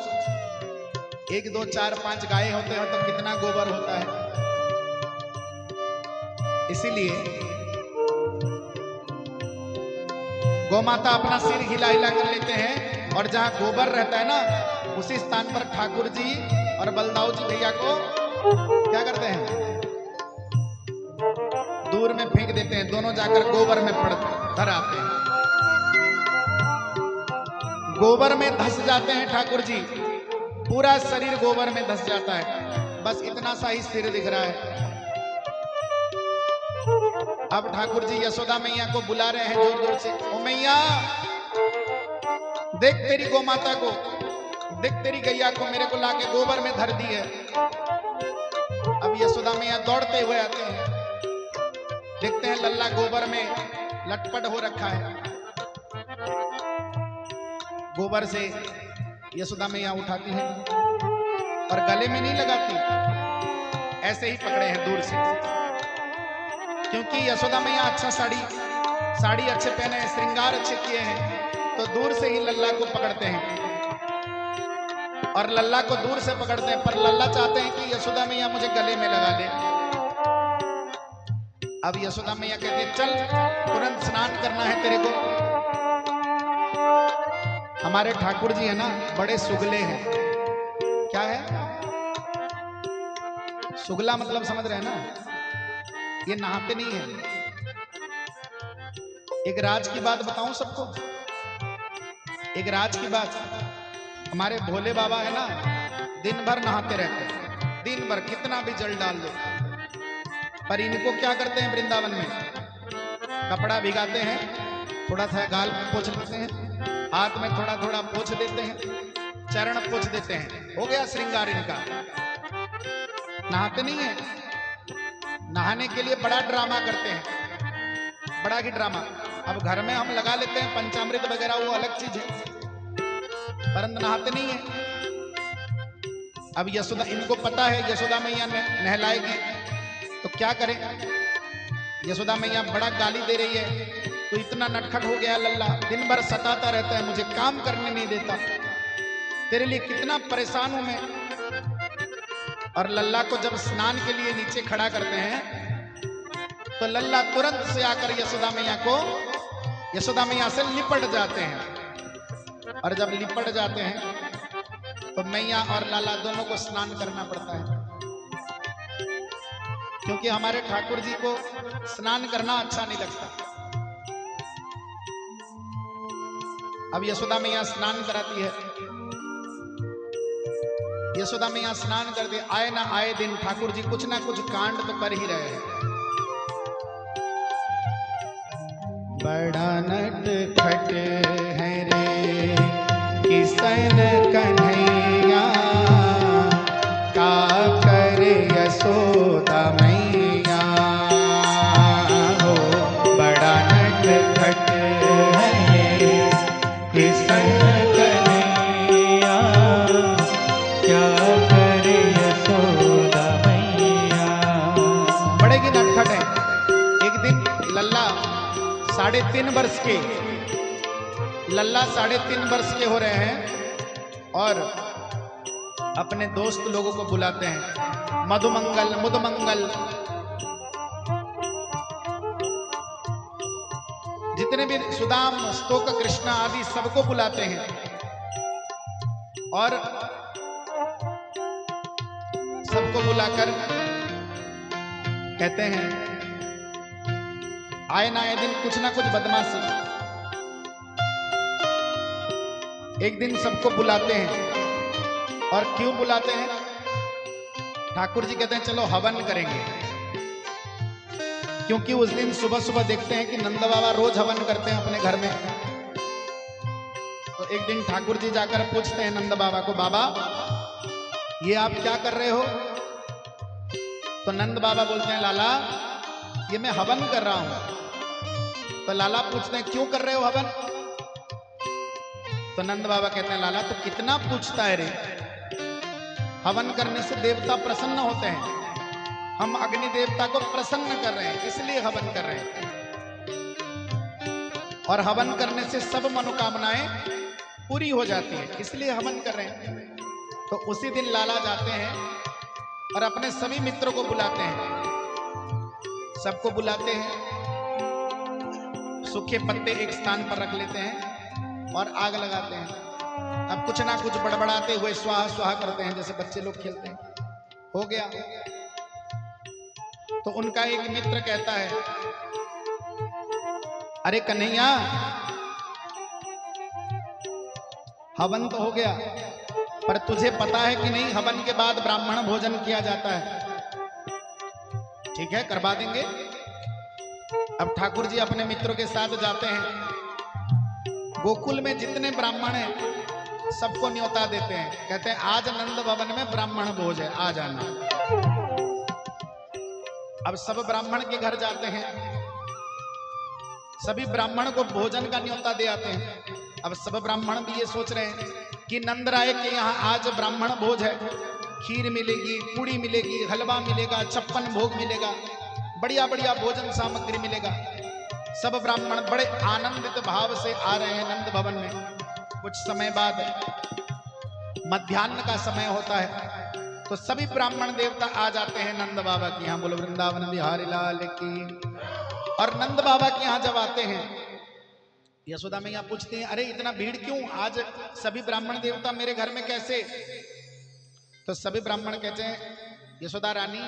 1 2 4 5 गाय होते हैं तो कितना गोबर होता है। इसीलिए गौमाता अपना सिर हिला हिला कर लेते हैं और जहां गोबर रहता है ना, उसी स्थान पर ठाकुर जी और बलदाऊ जी भैया को क्या करते हैं, दूर में फेंक देते हैं। दोनों जाकर गोबर में धर आते हैं, गोबर में धंस जाते हैं ठाकुर जी, पूरा शरीर गोबर में धंस जाता है, बस इतना सा ही सिर दिख रहा है। अब ठाकुर जी यशोदा मैया को बुला रहे हैं जोर जोर से, ओ मैया देख तेरी गौमाता को, देख तेरी गैया को मेरे को लाके गोबर में धर दी है। अब यशोदा मैया दौड़ते हुए आते हैं, देखते हैं लल्ला गोबर में लटपट हो रखा है। गोबर से यशोदा मैया उठाती हैं और गले में नहीं लगाती, ऐसे ही पकड़े हैं दूर से, क्योंकि यशोदा मैया अच्छा साड़ी अच्छे पहने हैं, श्रृंगार अच्छे किए हैं, तो दूर से ही लल्ला को पकड़ते हैं और लल्ला को दूर से पकड़ते हैं। पर लल्ला चाहते हैं कि यशोदा मैया मुझे गले में लगा ले। अब यशोदा मैया कहते हैं चल तुरंत स्नान करना है तेरे को। हमारे ठाकुर जी है ना, बड़े सुगले हैं। क्या है सुगला, मतलब समझ रहे हैं ना, ये नहाते नहीं है। एक राज की बात बताऊं सबको, एक राज की बात, हमारे भोले बाबा है ना, दिन भर नहाते रहते हैं, दिन भर कितना भी जल डाल दो, पर इनको क्या करते हैं वृंदावन में, कपड़ा भिगाते हैं, थोड़ा सा गाल पोंछ लेते हैं, हाथ में थोड़ा थोड़ा पोंछ देते हैं, चरण पोंछ देते हैं, हो गया श्रृंगार इनका। नहाते नहीं है, नहाने के लिए बड़ा ड्रामा करते हैं, बड़ा ही ड्रामा। अब घर में हम लगा लेते हैं पंचामृत वगैरह, वो अलग चीज है, परंतु नहाते नहीं है। अब यशोदा, इनको पता है यशोदा मैया नहलाएगी, तो क्या करें। यशोदा मैया बड़ा गाली दे रही है, तो इतना नटखट हो गया लल्ला, दिन भर सताता रहता है, मुझे काम करने नहीं देता, तेरे लिए कितना परेशान हूं मैं। और लल्ला को जब स्नान के लिए नीचे खड़ा करते हैं, तो लल्ला तुरंत से आकर यशोदा मैया से लिपट जाते हैं। और जब लिपट जाते हैं तो मैया और लाला दोनों को स्नान करना पड़ता है, क्योंकि हमारे ठाकुर जी को स्नान करना अच्छा नहीं लगता। अब यशोदा मैया स्नान कराती है, यशोदा मैया स्नान कर दे, आए ना आए दिन ठाकुर जी कुछ ना कुछ कांड तो कर ही रहे हैं। बड़ा नटखट है रे किसन कन्हैया, का करे यशोदा मैया हो। बड़ा नटखट है किसन कन्हैया, क्या करे यशोदा मैया। बड़े की नटखट है। एक दिन लल्ला 3.5 वर्ष के, लल्ला 3.5 वर्ष के हो रहे हैं और अपने दोस्त लोगों को बुलाते हैं, मधुमंगल मुदमंगल, जितने भी सुदाम स्तोक कृष्णा आदि सबको बुलाते हैं और सबको बुलाकर कहते हैं आए ना आए दिन कुछ ना कुछ बदमाशी। एक दिन सबको बुलाते हैं और क्यों बुलाते हैं, ठाकुर जी कहते हैं चलो हवन करेंगे, क्योंकि उस दिन सुबह सुबह देखते हैं कि नंद बाबा रोज हवन करते हैं अपने घर में। तो एक दिन ठाकुर जी जाकर पूछते हैं नंद बाबा को, बाबा ये आप क्या कर रहे हो? तो नंद बाबा बोलते हैं, लाला ये मैं हवन कर रहा हूं। तो लाला पूछते हैं, क्यों कर रहे हो हवन? तो नंद बाबा कहते हैं, लाला तो कितना पूछता है रे, हवन करने से देवता प्रसन्न होते हैं, हम अग्नि देवता को प्रसन्न कर रहे हैं इसलिए हवन कर रहे हैं, और हवन करने से सब मनोकामनाएं पूरी हो जाती है इसलिए हवन कर रहे हैं। तो उसी दिन लाला जाते हैं और अपने सभी मित्रों को बुलाते हैं, सबको बुलाते हैं, सूखे पत्ते एक स्थान पर रख लेते हैं और आग लगाते हैं। अब कुछ ना कुछ बड़बड़ाते हुए स्वाहा स्वाहा करते हैं, जैसे बच्चे लोग खेलते हैं। हो गया। तो उनका एक मित्र कहता है, अरे कन्हैया हवन तो हो गया, पर तुझे पता है कि नहीं हवन के बाद ब्राह्मण भोजन किया जाता है? ठीक है, करवा देंगे। अब ठाकुर जी अपने मित्रों के साथ जाते हैं, गोकुल में जितने ब्राह्मण हैं सबको न्योता देते हैं, कहते हैं आज नंद भवन में ब्राह्मण भोज है, आ जाना। अब सब ब्राह्मण के घर जाते हैं, सभी ब्राह्मण को भोजन का न्योता दे आते हैं। अब सब ब्राह्मण भी ये सोच रहे हैं कि नंद राय के यहाँ आज ब्राह्मण भोज है, खीर मिलेगी, पूड़ी मिलेगी, हलवा मिलेगा, 56 भोग मिलेगा, बढ़िया बढ़िया भोजन सामग्री मिलेगा। सब ब्राह्मण बड़े आनंदित भाव से आ रहे हैं नंद भवन में। कुछ समय बाद मध्याह्न का समय होता है, तो सभी ब्राह्मण देवता आ जाते हैं नंद बाबा के यहाँ। बोलो वृंदावन बिहारी लाल की। और नंद बाबा के यहाँ जब आते हैं, यशोदा मैया पूछती हैं, अरे इतना भीड़ क्यों, आज सभी ब्राह्मण देवता मेरे घर में कैसे? तो सभी ब्राह्मण कहते हैं, यशोदा रानी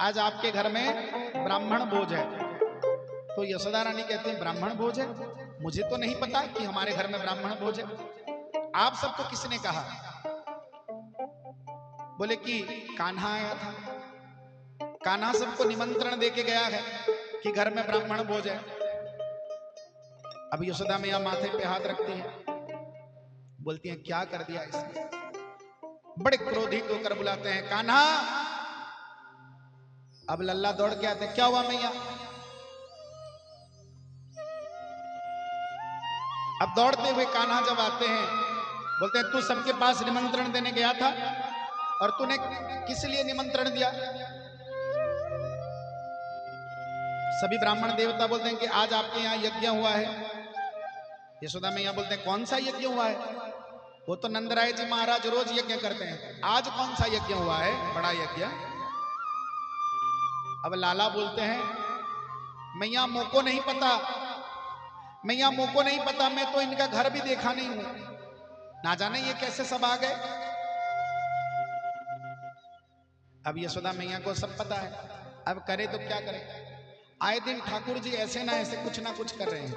आज आपके घर में ब्राह्मण भोज है। तो यशोदा रानी कहती है, ब्राह्मण भोज है? मुझे तो नहीं पता कि हमारे घर में ब्राह्मण भोज है, आप सबको किसने कहा? बोले कि कान्हा आया था, कान्हा सबको निमंत्रण देके गया है कि घर में ब्राह्मण भोज है। अब यशोदा मैया माथे पे हाथ रखती हैं, बोलती हैं क्या कर दिया इसने? बड़े क्रोधित होकर बुलाते हैं, कान्हा। अब लल्ला दौड़ के आते, क्या हुआ मैया? अब दौड़ते हुए कान्हा जब आते हैं, बोलते हैं तू सबके पास निमंत्रण देने गया था, और तूने किस लिए निमंत्रण दिया? सभी ब्राह्मण देवता बोलते हैं कि आज आपके यहाँ यज्ञ हुआ है। यशोदा मैया बोलते हैं कौन सा यज्ञ हुआ है? वो तो नंदराय जी महाराज रोज यज्ञ करते हैं, आज कौन सा यज्ञ हुआ है, बड़ा यज्ञ? अब लाला बोलते हैं, मैया मोको नहीं पता, मैया मोको नहीं पता, मैं तो इनका घर भी देखा नहीं हूं, ना जाने ये कैसे सब आ गए। अब यशोदा मैया को सब पता है, अब करे तो क्या करे। आए दिन ठाकुर जी ऐसे ना ऐसे कुछ ना कुछ कर रहे हैं,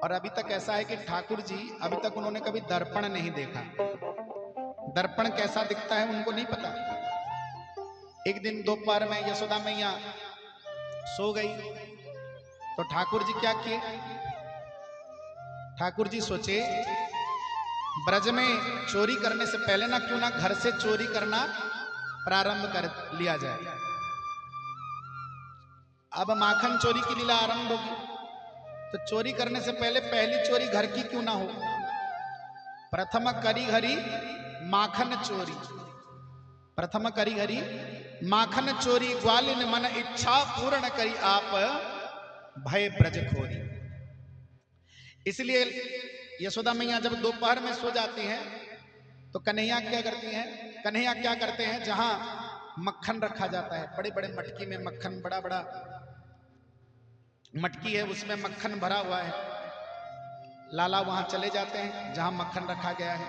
और अभी तक ऐसा है कि ठाकुर जी अभी तक उन्होंने कभी दर्पण नहीं देखा। दर्पण कैसा दिखता है उनको नहीं पता। एक दिन दोपहर में यशोदा मैया सो गई, तो ठाकुर जी क्या किए? ठाकुर जी सोचे ब्रज में चोरी करने से पहले ना क्यों ना घर से चोरी करना प्रारंभ कर लिया जाए। अब माखन चोरी की लीला आरंभ होगी, तो चोरी करने से पहले पहली चोरी घर की क्यों ना हो। प्रथम करी हरी माखन चोरी, प्रथम करी हरी माखन चोरी, ग्वालिन मन इच्छा पूर्ण करी आप भय ब्रज खोरी। इसलिए यशोदा मैया जब दोपहर में सो जाती हैं, तो कन्हैया क्या करती हैं? कन्हैया क्या करते हैं, जहां मक्खन रखा जाता है, बड़े बड़े मटकी में मक्खन, बड़ा बड़ा मटकी है उसमें मक्खन भरा हुआ है, लाला वहां चले जाते हैं जहां मक्खन रखा गया है,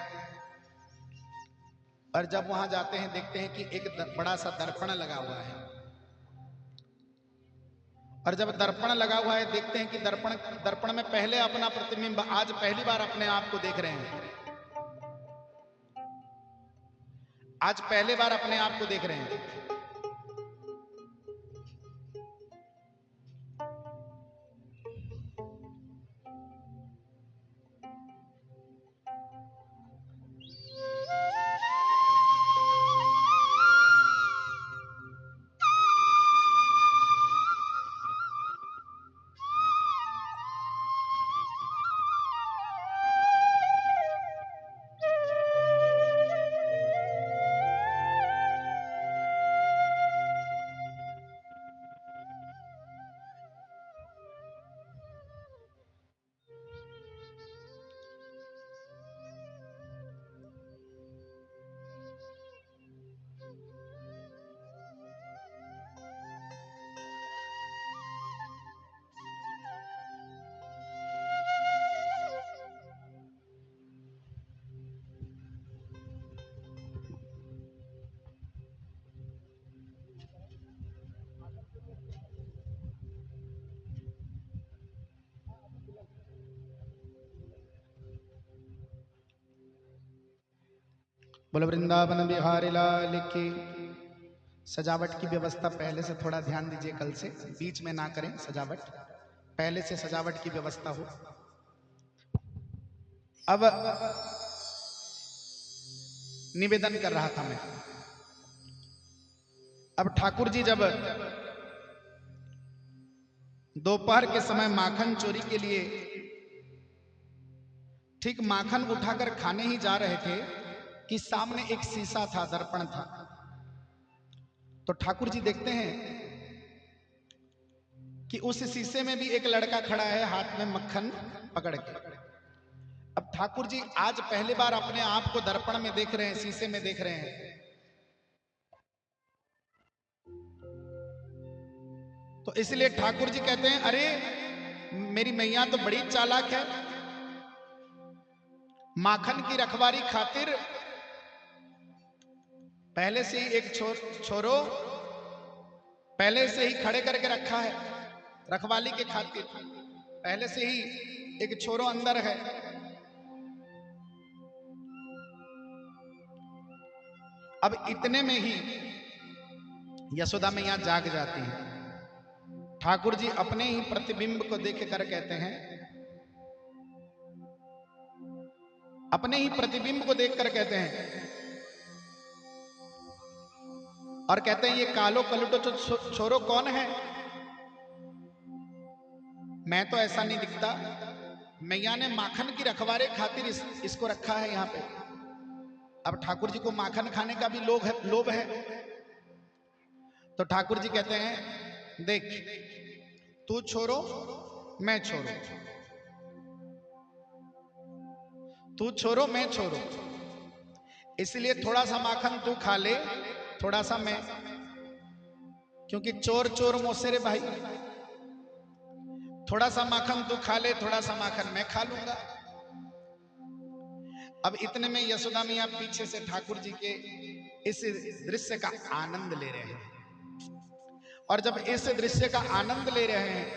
और जब वहां जाते हैं देखते हैं कि एक बड़ा सा दर्पण लगा हुआ है, और जब दर्पण लगा हुआ है देखते हैं कि दर्पण में पहले अपना प्रतिबिंब, आज पहली बार अपने आप को देख रहे हैं। आज पहले बार अपने आप को देख रहे हैं। बोलो वृंदावन बिहारी लाल की। सजावट की व्यवस्था पहले से थोड़ा ध्यान दीजिए, कल से बीच में ना करें सजावट, पहले से सजावट की व्यवस्था हो। अब निवेदन कर रहा था मैं, अब ठाकुर जी जब दोपहर के समय माखन चोरी के लिए ठीक माखन उठाकर खाने ही जा रहे थे कि सामने एक शीशा था, दर्पण था। तो ठाकुर जी देखते हैं कि उस शीशे में भी एक लड़का खड़ा है हाथ में मक्खन पकड़ के। अब ठाकुर जी आज पहली बार अपने आप को दर्पण में देख रहे हैं, शीशे में देख रहे हैं। तो इसलिए ठाकुर जी कहते हैं, अरे मेरी मैया तो बड़ी चालाक है, माखन की रखवारी खातिर पहले से ही एक छोरो पहले से ही खड़े करके रखा है, रखवाली के खातिर पहले से ही एक छोरो अंदर है। अब इतने में ही यशोदा मैया जाग जाती हैं। ठाकुर जी अपने ही प्रतिबिंब को देख कर कहते हैं, अपने ही प्रतिबिंब को देखकर कहते हैं और कहते हैं, ये कालो कलुटो छोरो कौन है? मैं तो ऐसा नहीं दिखता। मैया ने माखन की रखवारे खातिर इसको रखा है यहाँ पे। अब ठाकुर जी को माखन खाने का भी लोभ है। तो ठाकुर जी कहते हैं, देख तू छोरो मैं छोरो, तू छोरो मैं छोरो, इसलिए थोड़ा सा माखन तू खा ले, थोड़ा सा मैं, क्योंकि चोर चोर मोसे रे भाई। थोड़ा सा माखन तू खा ले, थोड़ा सा माखन मैं खा लूंगा। अब इतने में यशोदा मैया पीछे से ठाकुर जी के इस दृश्य का आनंद ले रहे हैं। और जब इस दृश्य का आनंद ले रहे हैं,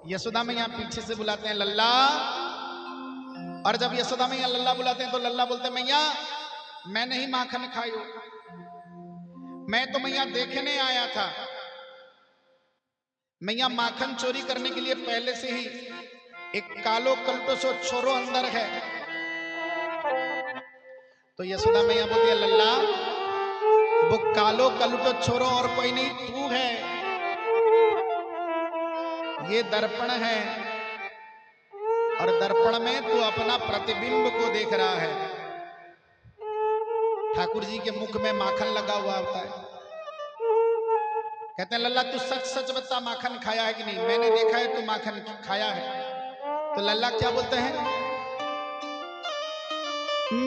यशोदा मैया पीछे से बुलाते हैं लल्ला। और जब यशोदा मैया लल्ला बुलाते हैं तो लल्ला बोलते हैं, मैया मैं नहीं माखन खायो, मैं तो मैया देखने आया था। मैया माखन चोरी करने के लिए पहले से ही एक कालो कलटो सो छोरो अंदर है। तो यशोदा मैया बोलती है, लल्ला वो कालो कलटो छोरो और कोई नहीं, तू है। ये दर्पण है और दर्पण में तू अपना प्रतिबिंब को देख रहा है। ठाकुर जी के मुख में माखन लगा हुआ होता है। कहते हैं, लल्ला तू सच सच बता, माखन खाया है कि नहीं? मैंने देखा है तू माखन खाया है। तो लल्ला क्या बोलते हैं,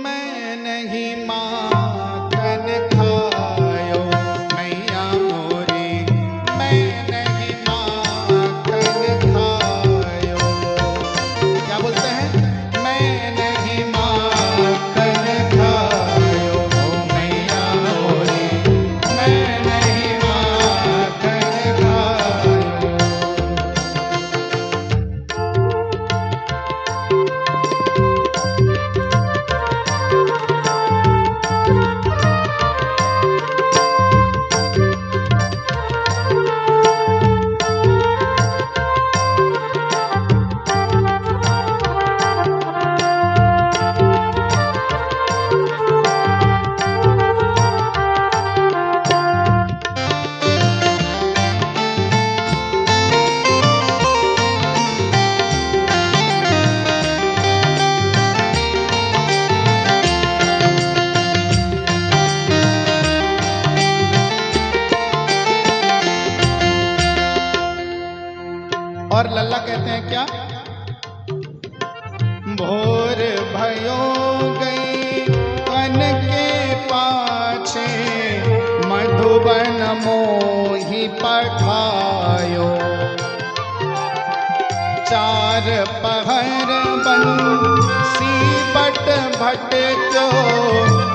मैं नहीं माखन खायो मैया मोरी, मैं नहीं माखन खायो। क्या बोलते हैं, मैं नहीं माखन खायो मैया मोरी, मैं नहीं माखन खायो। क्या? भोर भयो गई कन के पाछे, मधुबन मोहि पठायो। चार पहर बंसी बट भटक्यो,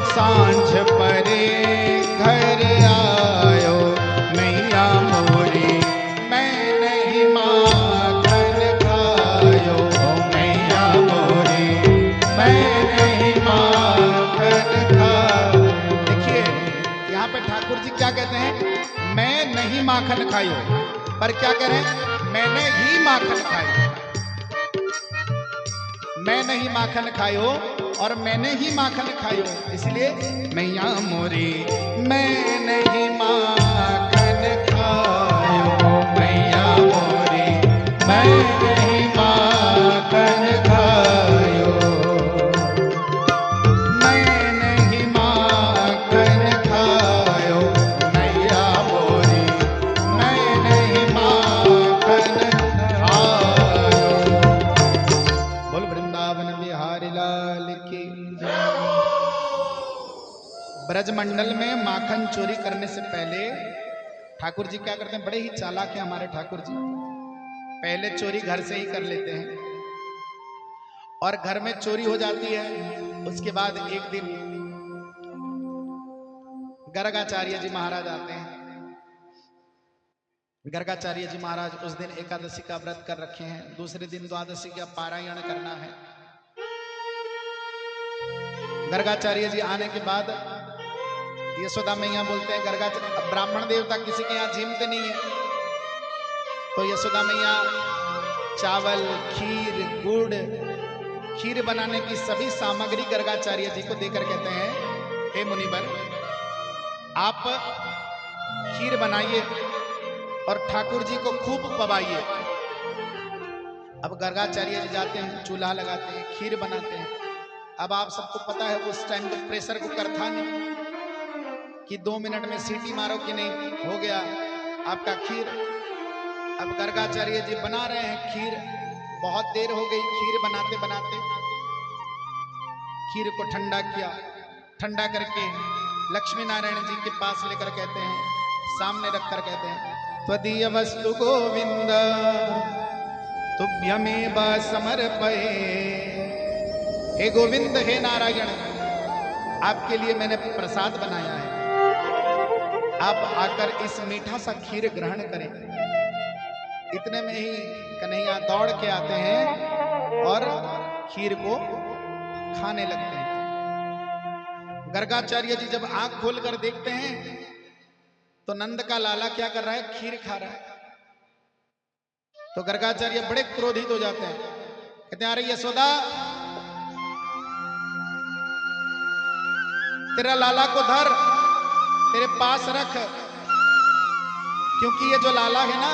सांझ परे घर आयो। मैया मोरी मैं नहीं माखन खायो, मैया मोरी मैं नहीं माखन खायो। देखिए यहाँ पे ठाकुर जी क्या कहते हैं? मैं नहीं माखन खायो, पर क्या कह रहे हैं? मैंने ही माखन खायो। मैं नहीं माखन खायो और मैंने ही माखन खायो, इसलिए मैया मोरी मैं नहीं माखन खायो, मैया मोरी मैं नहीं माखन खायो, मैं नहीं माखन खायो, मैया मोरी मैं नहीं माखन खायो। बोल वृंदावन बिहारी लाल की जय। ब्रजमंडल में माखन चोरी करने से पहले ठाकुर जी क्या करते हैं? बड़े ही चालाक हैं हमारे ठाकुर जी। पहले चोरी घर से ही कर लेते हैं और घर में चोरी हो जाती है। उसके बाद एक दिन गर्गाचार्य जी महाराज आते हैं। गर्गाचार्य जी महाराज उस दिन एकादशी का व्रत कर रखे हैं, दूसरे दिन द्वादशी का पारायण करना है। गर्गाचार्य जी आने के बाद यशोदा मैया बोलते हैं गर्गाचार्य, ब्राह्मण देवता किसी के यहाँ जीमते नहीं है, तो यशोदा मैया चावल, खीर, गुड़, खीर बनाने की सभी सामग्री गर्गाचार्य जी को देकर कहते हैं, हे मुनिवर आप खीर बनाइए और ठाकुर जी को खूब पवाइए। अब गर्गाचार्य जी जाते हैं, चूल्हा लगाते हैं, खीर बनाते हैं। अब आप सबको पता है उस टाइम तो प्रेशर कुकर था नहीं कि 2 मिनट में सीटी मारो कि नहीं हो गया आपका खीर। अब गर्गाचार्य जी बना रहे हैं खीर, बहुत देर हो गई खीर बनाते बनाते। खीर को ठंडा किया, ठंडा करके लक्ष्मी नारायण जी के पास लेकर कहते हैं, सामने रखकर कहते हैं, त्वदीय वस्तु गोविंद तुभ्यमेव समर्पये। हे गोविंद, हे नारायण, आपके लिए मैंने प्रसाद बनाया है, आप आकर इस मीठा सा खीर ग्रहण करें। इतने में ही कन्हैया दौड़ के आते हैं और खीर को खाने लगते हैं। गर्गाचार्य जी जब आंख खोलकर देखते हैं तो नंद का लाला क्या कर रहा है? खीर खा रहा है। तो गर्गाचार्य बड़े क्रोधित हो जाते हैं, कहते हैं, अरे यशोदा, तेरा लाला को धर, तेरे पास रख, क्योंकि ये जो लाला है ना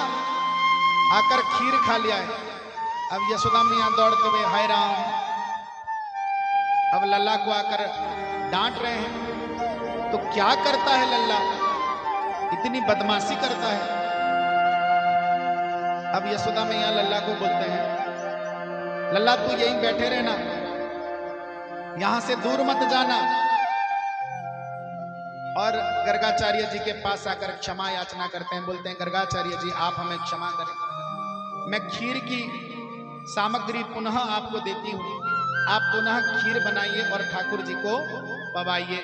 आकर खीर खा लिया है। अब यशोदा मैया दौड़ते हुए, हाय राम, अब लल्ला को आकर डांट रहे हैं। तो क्या करता है लल्ला, इतनी बदमाशी करता है। अब यशोदा मैया लल्ला को बोलते हैं, लल्ला तू यहीं बैठे रहना, यहां से दूर मत जाना। और गर्गाचार्य जी के पास आकर क्षमा याचना करते हैं, बोलते हैं, गर्गाचार्य जी आप हमें क्षमा करें, मैं खीर की सामग्री पुनः आपको देती हूं, आप पुनः खीर बनाइए और ठाकुर जी को पवाइए।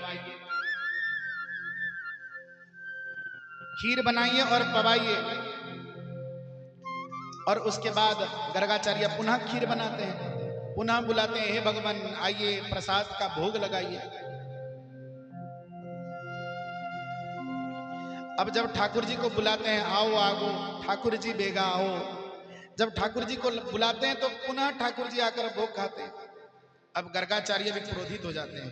खीर बनाइए और पवाइए। और उसके बाद गर्गाचार्य पुनः खीर बनाते हैं, पुनः बुलाते हैं, हे भगवान आइए प्रसाद का भोग लगाइए। अब जब ठाकुर जी को बुलाते हैं, आओ आओ ठाकुर जी बेगा आओ, जब ठाकुर जी को बुलाते हैं तो पुनः ठाकुर जी आकर भोग खाते हैं। अब गर्गाचार्य भी क्रोधित हो जाते हैं।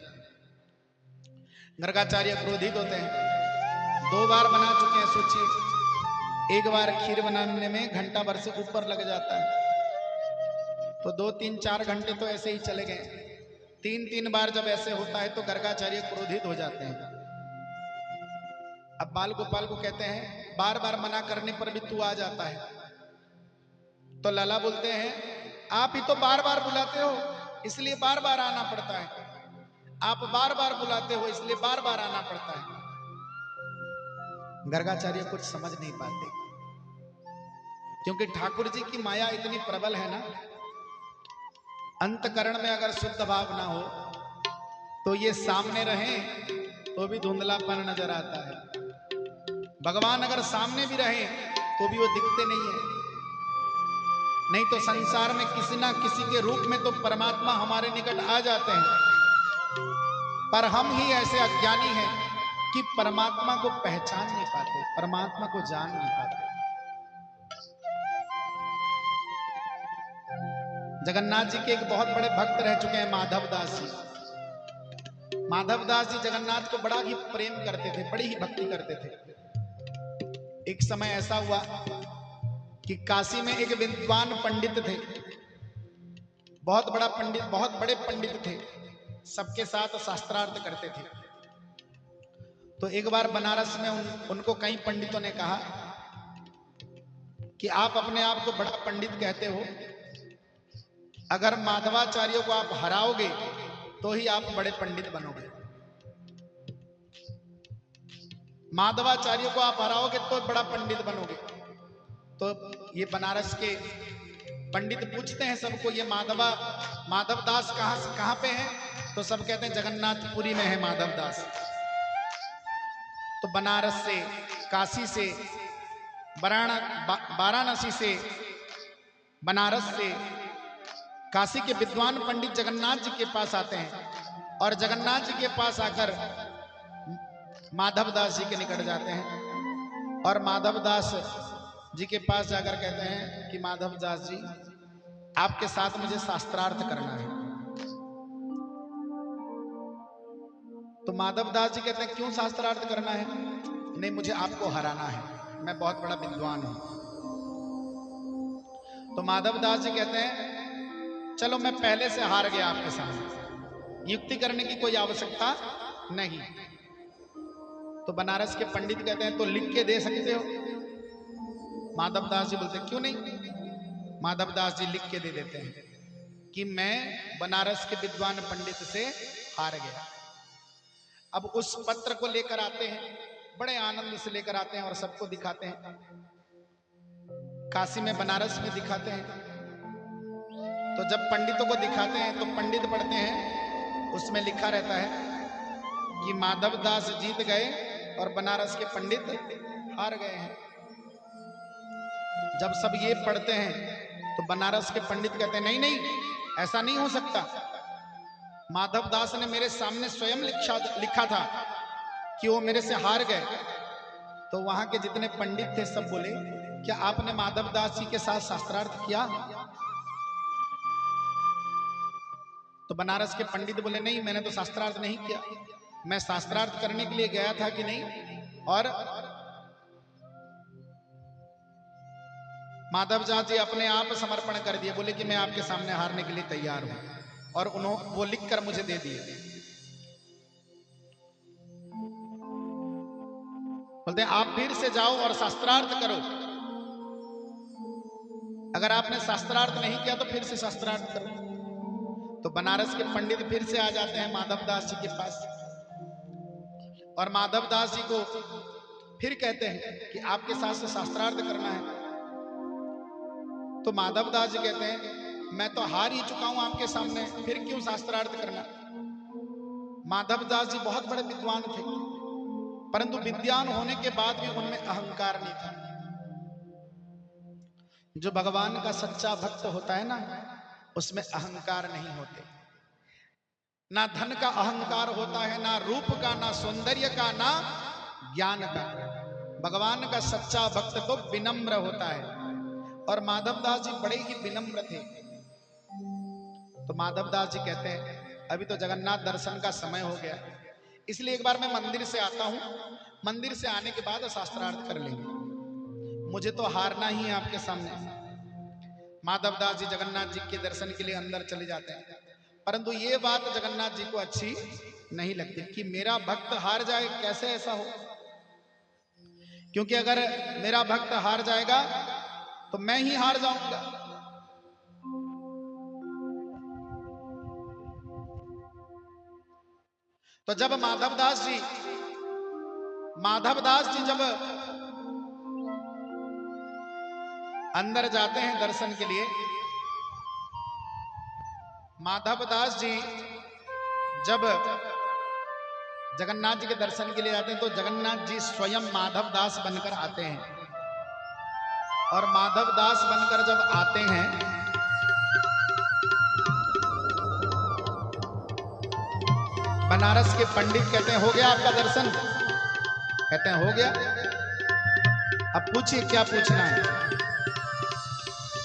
गर्गाचार्य क्रोधित होते हैं, 2 बार बना चुके हैं, सोचिए, एक बार खीर बनाने में घंटा भर से ऊपर लग जाता है, तो 2, 3, 4 घंटे तो ऐसे ही चले गए। 3 बार जब ऐसे होता है तो गर्गाचार्य क्रोधित हो जाते हैं। अब बाल गोपाल को कहते हैं, बार बार मना करने पर भी तू आ जाता है। तो लाला बोलते हैं, आप ही तो बार बार बुलाते हो, इसलिए बार बार आना पड़ता है। आप बार बार बुलाते हो, इसलिए बार बार आना पड़ता है। गर्गाचार्य कुछ समझ नहीं पाते, क्योंकि ठाकुर जी की माया इतनी प्रबल है ना, अंतकरण में अगर शुद्ध भाव ना हो तो ये सामने रहें तो भी धुंधलापन नजर आता है। भगवान अगर सामने भी रहे तो भी वो दिखते नहीं है। नहीं तो संसार में किसी ना किसी के रूप में तो परमात्मा हमारे निकट आ जाते हैं, पर हम ही ऐसे अज्ञानी हैं कि परमात्मा को पहचान नहीं पाते, परमात्मा को जान नहीं पाते। जगन्नाथ जी के एक बहुत बड़े भक्त रह चुके हैं माधव दास जी। माधव दास जी जगन्नाथ को बड़ा ही प्रेम करते थे, बड़ी ही भक्ति करते थे। एक समय ऐसा हुआ कि काशी में एक विद्वान पंडित थे, बहुत बड़ा पंडित, बहुत बड़े पंडित थे, सबके साथ शास्त्रार्थ करते थे। तो एक बार बनारस में उनको कई पंडितों ने कहा कि आप अपने आप को बड़ा पंडित कहते हो, अगर माधवाचार्यों को आप हराओगे तो ही आप बड़े पंडित बनोगे। माधवाचार्यों को आप हराओगे तो बड़ा पंडित बनोगे। तो ये बनारस के पंडित पूछते हैं सबको, ये माधव दास कहां पे है? तो सब कहते हैं जगन्नाथपुरी में है माधव दास। तो बनारस से, काशी से, वाराणसी से, बनारस से काशी के विद्वान पंडित जगन्नाथ जी के पास आते हैं और जगन्नाथ जी के पास आकर माधव दास जी के निकट जाते हैं और माधव दास जी के पास जाकर कहते हैं कि माधव दास जी, आपके साथ मुझे शास्त्रार्थ करना है। तो माधव दास जी कहते हैं, क्यों शास्त्रार्थ करना है? नहीं, मुझे आपको हराना है, मैं बहुत बड़ा विद्वान हूं। तो माधव दास जी कहते हैं, चलो मैं पहले से हार गया आपके सामने, युक्ति करने की कोई आवश्यकता नहीं। तो बनारस के पंडित कहते हैं, तो लिख के दे सकते हो? माधव दास जी बोलते, क्यों नहीं। माधव दास जी लिख के दे देते हैं कि मैं बनारस के विद्वान पंडित से हार गया। अब उस पत्र को लेकर आते हैं, बड़े आनंद से लेकर आते हैं और सबको दिखाते हैं। काशी में, बनारस में दिखाते हैं। तो जब पंडितों को दिखाते हैं तो पंडित पढ़ते हैं, उसमें लिखा रहता है कि माधव दास जीत गए और बनारस के पंडित हार गए हैं। जब सब ये पढ़ते हैं तो बनारस के पंडित कहते हैं, नहीं नहीं, ऐसा नहीं हो सकता। माधव दास ने मेरे सामने स्वयं लिखा था कि वो मेरे से हार गए। तो वहां के जितने पंडित थे सब बोले, क्या आपने माधव दास जी के साथ शास्त्रार्थ किया? तो बनारस के पंडित बोले, नहीं, मैंने तो शास्त्रार्थ नहीं किया। मैं शास्त्रार्थ करने के लिए गया था कि नहीं। और माधव दास जी अपने आप समर्पण कर दिए, बोले कि मैं आपके सामने हारने के लिए तैयार हूं, और उन्होंने वो लिख कर मुझे दे दिए। बोलते हैं, आप फिर से जाओ और शास्त्रार्थ करो। अगर आपने शास्त्रार्थ नहीं किया तो फिर से शास्त्रार्थ करो। तो बनारस के पंडित फिर से आ जाते हैं माधव दास जी के पास और माधव दास जी को फिर कहते हैं कि आपके साथ से शास्त्रार्थ करना है। तो माधव दास जी कहते हैं, मैं तो हार ही चुका हूं आपके सामने, फिर क्यों शास्त्रार्थ करना। माधव दास जी बहुत बड़े विद्वान थे, परंतु विद्वान होने के बाद भी उनमें अहंकार नहीं था। जो भगवान का सच्चा भक्त होता है ना, उसमें अहंकार नहीं होते। ना धन का अहंकार होता है, ना रूप का, ना सौंदर्य का, ना ज्ञान का। भगवान का सच्चा भक्त तो विनम्र होता है, और माधव दास जी बड़े ही विनम्र थे। तो माधव दास जी कहते हैं, अभी तो जगन्नाथ दर्शन का समय हो गया, इसलिए एक बार मैं मंदिर से आता हूं, मंदिर से आने के बाद शास्त्रार्थ कर लेंगे, मुझे तो हारना ही है आपके सामने। माधव दास जी जगन्नाथ जी के दर्शन के लिए अंदर चले जाते हैं, परंतु ये बात जगन्नाथ जी को अच्छी नहीं लगती कि मेरा भक्त हार जाए, कैसे ऐसा हो। क्योंकि अगर मेरा भक्त हार जाएगा तो मैं ही हार जाऊंगा। तो जब माधवदास जी जब अंदर जाते हैं दर्शन के लिए, माधवदास जी जब जगन्नाथ जी के दर्शन के लिए आते हैं तो जगन्नाथ जी स्वयं माधवदास बनकर आते हैं। और माधवदास बनकर जब आते हैं बनारस के पंडित कहते हैं हो गया आपका दर्शन? कहते हैं हो गया। अब पूछिए क्या पूछना है।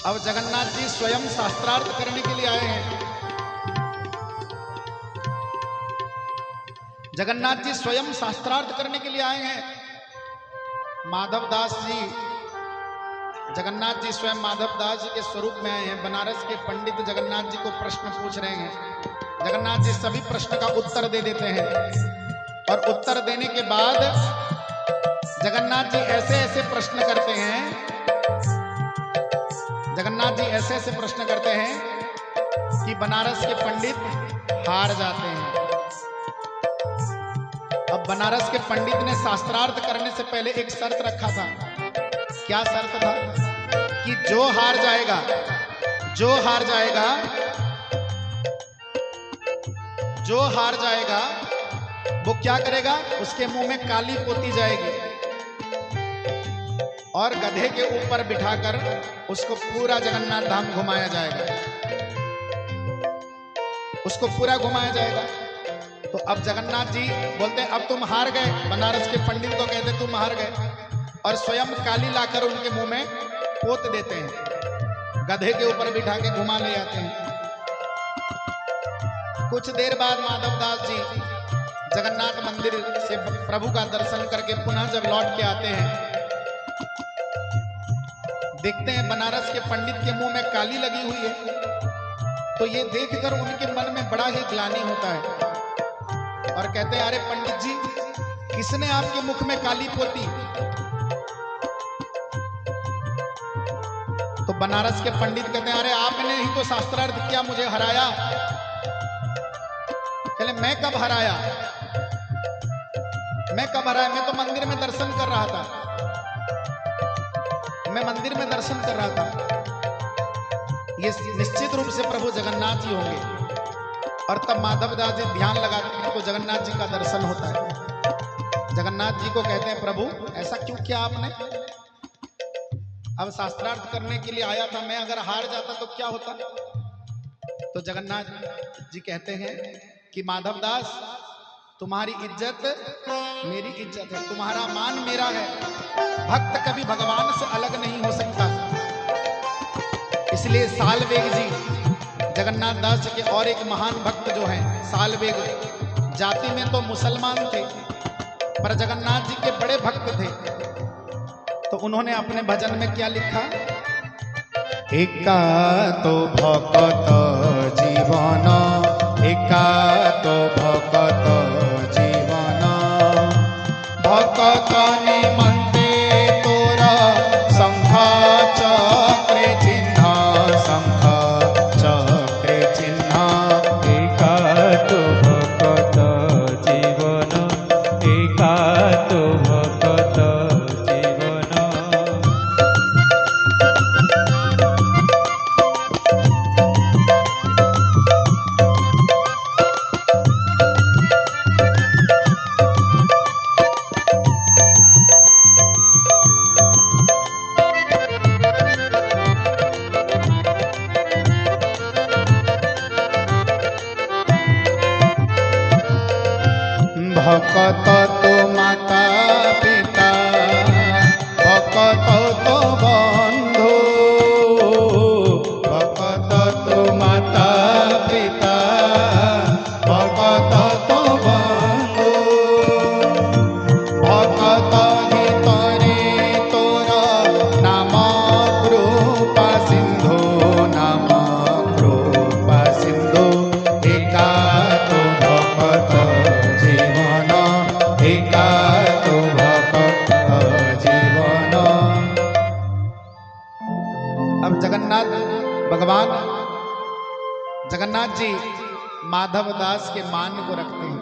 अब जगन्नाथ जी स्वयं शास्त्रार्थ करने के लिए आए हैं। जगन्नाथ जी स्वयं शास्त्रार्थ करने के लिए आए हैं। माधवदास जी, जगन्नाथ जी स्वयं माधवदास जी के स्वरूप में आए हैं। बनारस के पंडित जगन्नाथ जी को प्रश्न पूछ रहे हैं। जगन्नाथ जी सभी प्रश्न का उत्तर दे देते हैं और उत्तर देने के बाद जगन्नाथ जी ऐसे ऐसे प्रश्न करते हैं, जगन्नाथ जी ऐसे ऐसे प्रश्न करते हैं कि बनारस के पंडित हार जाते हैं। अब बनारस के पंडित ने शास्त्रार्थ करने से पहले एक शर्त रखा था। क्या शर्त था? कि जो हार जाएगा वो क्या करेगा? उसके मुंह में काली पोती जाएगी और गधे के ऊपर बिठाकर उसको पूरा जगन्नाथ धाम घुमाया जाएगा, उसको पूरा घुमाया जाएगा। तो अब जगन्नाथ जी बोलते हैं अब तुम हार गए। बनारस के पंडित को कहते तुम हार गए, और स्वयं काली लाकर उनके मुंह में पोत देते हैं, गधे के ऊपर बिठा के घुमा ले जाते हैं। कुछ देर बाद माधवदास जी जगन्नाथ मंदिर से प्रभु का दर्शन करके पुनः जब लौट के आते हैं, देखते हैं बनारस के पंडित के मुंह में काली लगी हुई है। तो ये देखकर उनके मन में बड़ा ही ग्लानि होता है और कहते हैं अरे पंडित जी, किसने आपके मुख में काली पोती? तो बनारस के पंडित कहते हैं अरे आपने ही तो शास्त्रार्थ किया, मुझे हराया। कहले मैं कब हराया? मैं तो मंदिर में दर्शन कर रहा था, मैं मंदिर में दर्शन कर रहा था। ये निश्चित रूप से प्रभु जगन्नाथ जी होंगे। और तब माधवदास जी ध्यान लगाते हैं तो जगन्नाथ जी का दर्शन होता है। जगन्नाथ जी को कहते हैं प्रभु ऐसा क्यों किया आपने? अब शास्त्रार्थ करने के लिए आया था मैं, अगर हार जाता तो क्या होता? तो जगन्नाथ जी कहते हैं कि माधवदास, तुम्हारी इज्जत मेरी इज्जत है, तुम्हारा मान मेरा है। भक्त कभी भगवान से अलग नहीं हो सकता। इसलिए सालवेग जी, जगन्नाथ दास जी के और एक महान भक्त जो हैं सालवेग, जाति में तो मुसलमान थे पर जगन्नाथ जी के बड़े भक्त थे। तो उन्होंने अपने भजन में क्या लिखा? एका तो भक्त जीवन, एका तो भक्त जीवन, भक्त निमंते तोरा शंख चक्र चिन्ह, शंख चक्र चिन्ह। एका तो भक्त जीवन, एका तो भक्त जीवन। भक्त तो माता पिता, भक्त तो बंधु, भक्त तो माता पिता, भक्त तो बंधु, भक्त हितरे तोरा नाम कृपा सिंधु, नाम कृपा सिंधु। एका तो भक्त जीवन, एका तो भक्त जीवन। अब जगन्नाथ भगवान जगन्नाथ जी माधवदास के मान को रखते हैं।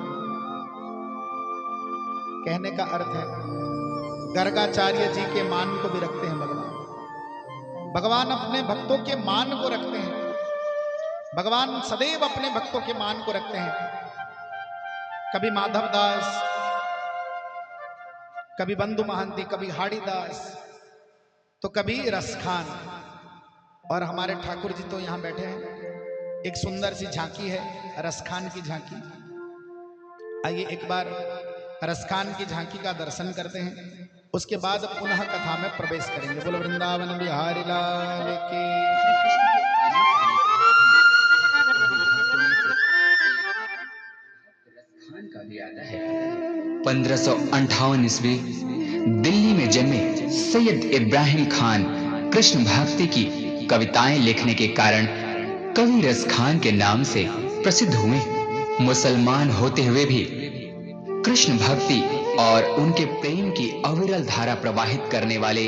कहने का अर्थ है गर्गाचार्य जी के मान को भी रखते हैं भगवान। भगवान अपने भक्तों के मान को रखते हैं। भगवान सदैव अपने भक्तों के मान को रखते हैं। कभी माधव दास, कभी बंधु महांती, कभी हाड़ी दास, तो कभी रसखान। और हमारे ठाकुर जी तो यहां बैठे हैं। एक सुंदर सी झांकी है, रसखान की झांकी। आइए एक बार रसखान की झांकी का दर्शन करते हैं, उसके बाद पुनः कथा में प्रवेश करेंगे। बोलो वृंदावन बिहारी लाल की। 1558 ईस्वी दिल्ली में जन्मे सैयद इब्राहिम खान कृष्ण भक्ति की कविताएं लिखने के कारण कवि रस खान के नाम से प्रसिद्ध हुए। मुसलमान होते हुए भी कृष्ण भक्ति और उनके प्रेम की अविरल धारा प्रवाहित करने वाले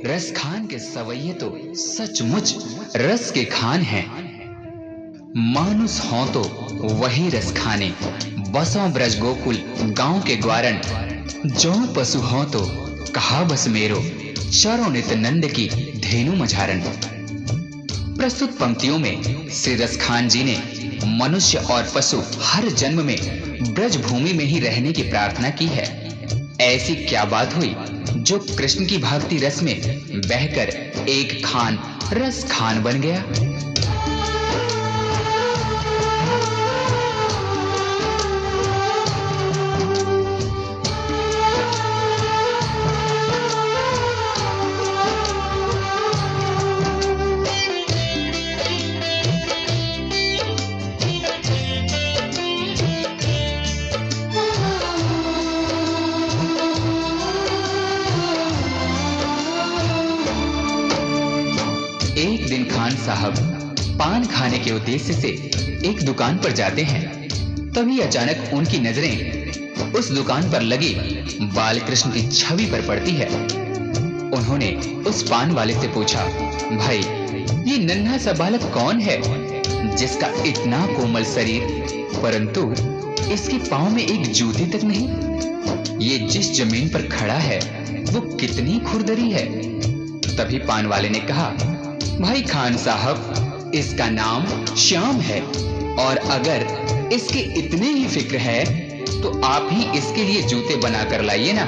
रस खान के सवैये तो सचमुच रस के खान हैं। मानुस हों तो वही रस खाने, बसों ब्रज गोकुल गांव के ग्वारन। जो पशु हों तो कहा बस मेरो, चरो नित नंद की धेनु मझारन। प्रस्तुत पंक्तियों में श्री रस खान जी ने मनुष्य और पशु हर जन्म में ब्रज भूमि में ही रहने की प्रार्थना की है। ऐसी क्या बात हुई जो कृष्ण की भक्ति रस में बहकर एक खान रस खान बन गया। एक दिन खान साहब पान खाने के उद्देश्य से एक दुकान पर जाते हैं। तभी अचानक उनकी नजरें उस दुकान पर लगी बालकृष्ण की छवि पर पड़ती है। उन्होंने उस पान वाले से पूछा, भाई ये नन्हा सा बालक कौन है जिसका इतना कोमल शरीर परंतु इसके पांव में एक जूते तक नहीं? ये जिस जमीन पर खड़ा है वो कितनी खुरदरी है। तभी पान वाले ने कहा, भाई खान साहब इसका नाम श्याम है और अगर इसके इतने ही फिक्र है तो आप ही इसके लिए जूते बना कर लाइए ना।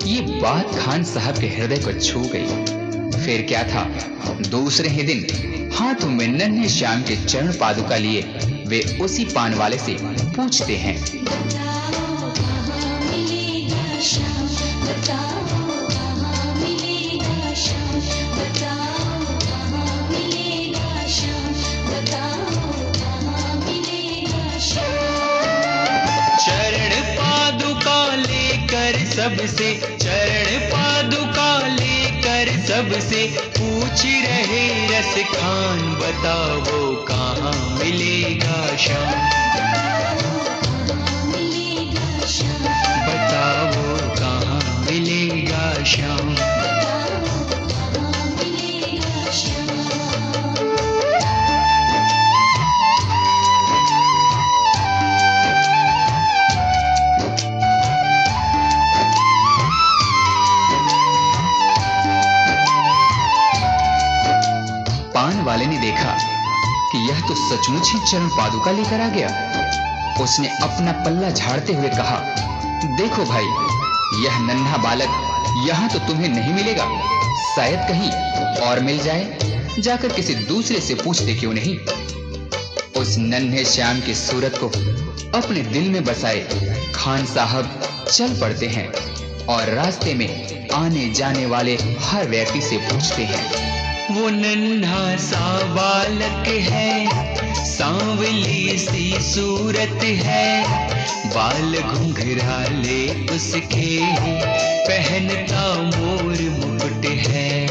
ये बात खान साहब के हृदय को छू गई। फिर क्या था, दूसरे ही दिन हाथों में नन्हे श्याम के चरण पादुका लिए वे उसी पान वाले से पूछते हैं, सबसे चरण पादुका लेकर सबसे पूछ रहे रस खान, बताओ कहाँ मिलेगा श्याम, बताओ कहाँ मिलेगा श्याम। वाले ने देखा कि यह तो सचमुच ही चरण पादुका लेकर आ गया। उसने अपना पल्ला झाड़ते हुए कहा, देखो भाई यह नन्हा बालक यहाँ तो तुम्हें नहीं मिलेगा, शायद कहीं और मिल जाए, जाकर किसी दूसरे से पूछते क्यों नहीं। उस नन्हे श्याम की सूरत को अपने दिल में बसाए खान साहब चल पड़ते हैं और रास्ते में आने जाने वाले हर व्यक्ति से पूछते हैं, वो नन्हा सा बालक है, सांवली सी सूरत है, बाल घुंघराले उसके, पहनता मोर मुकुट है।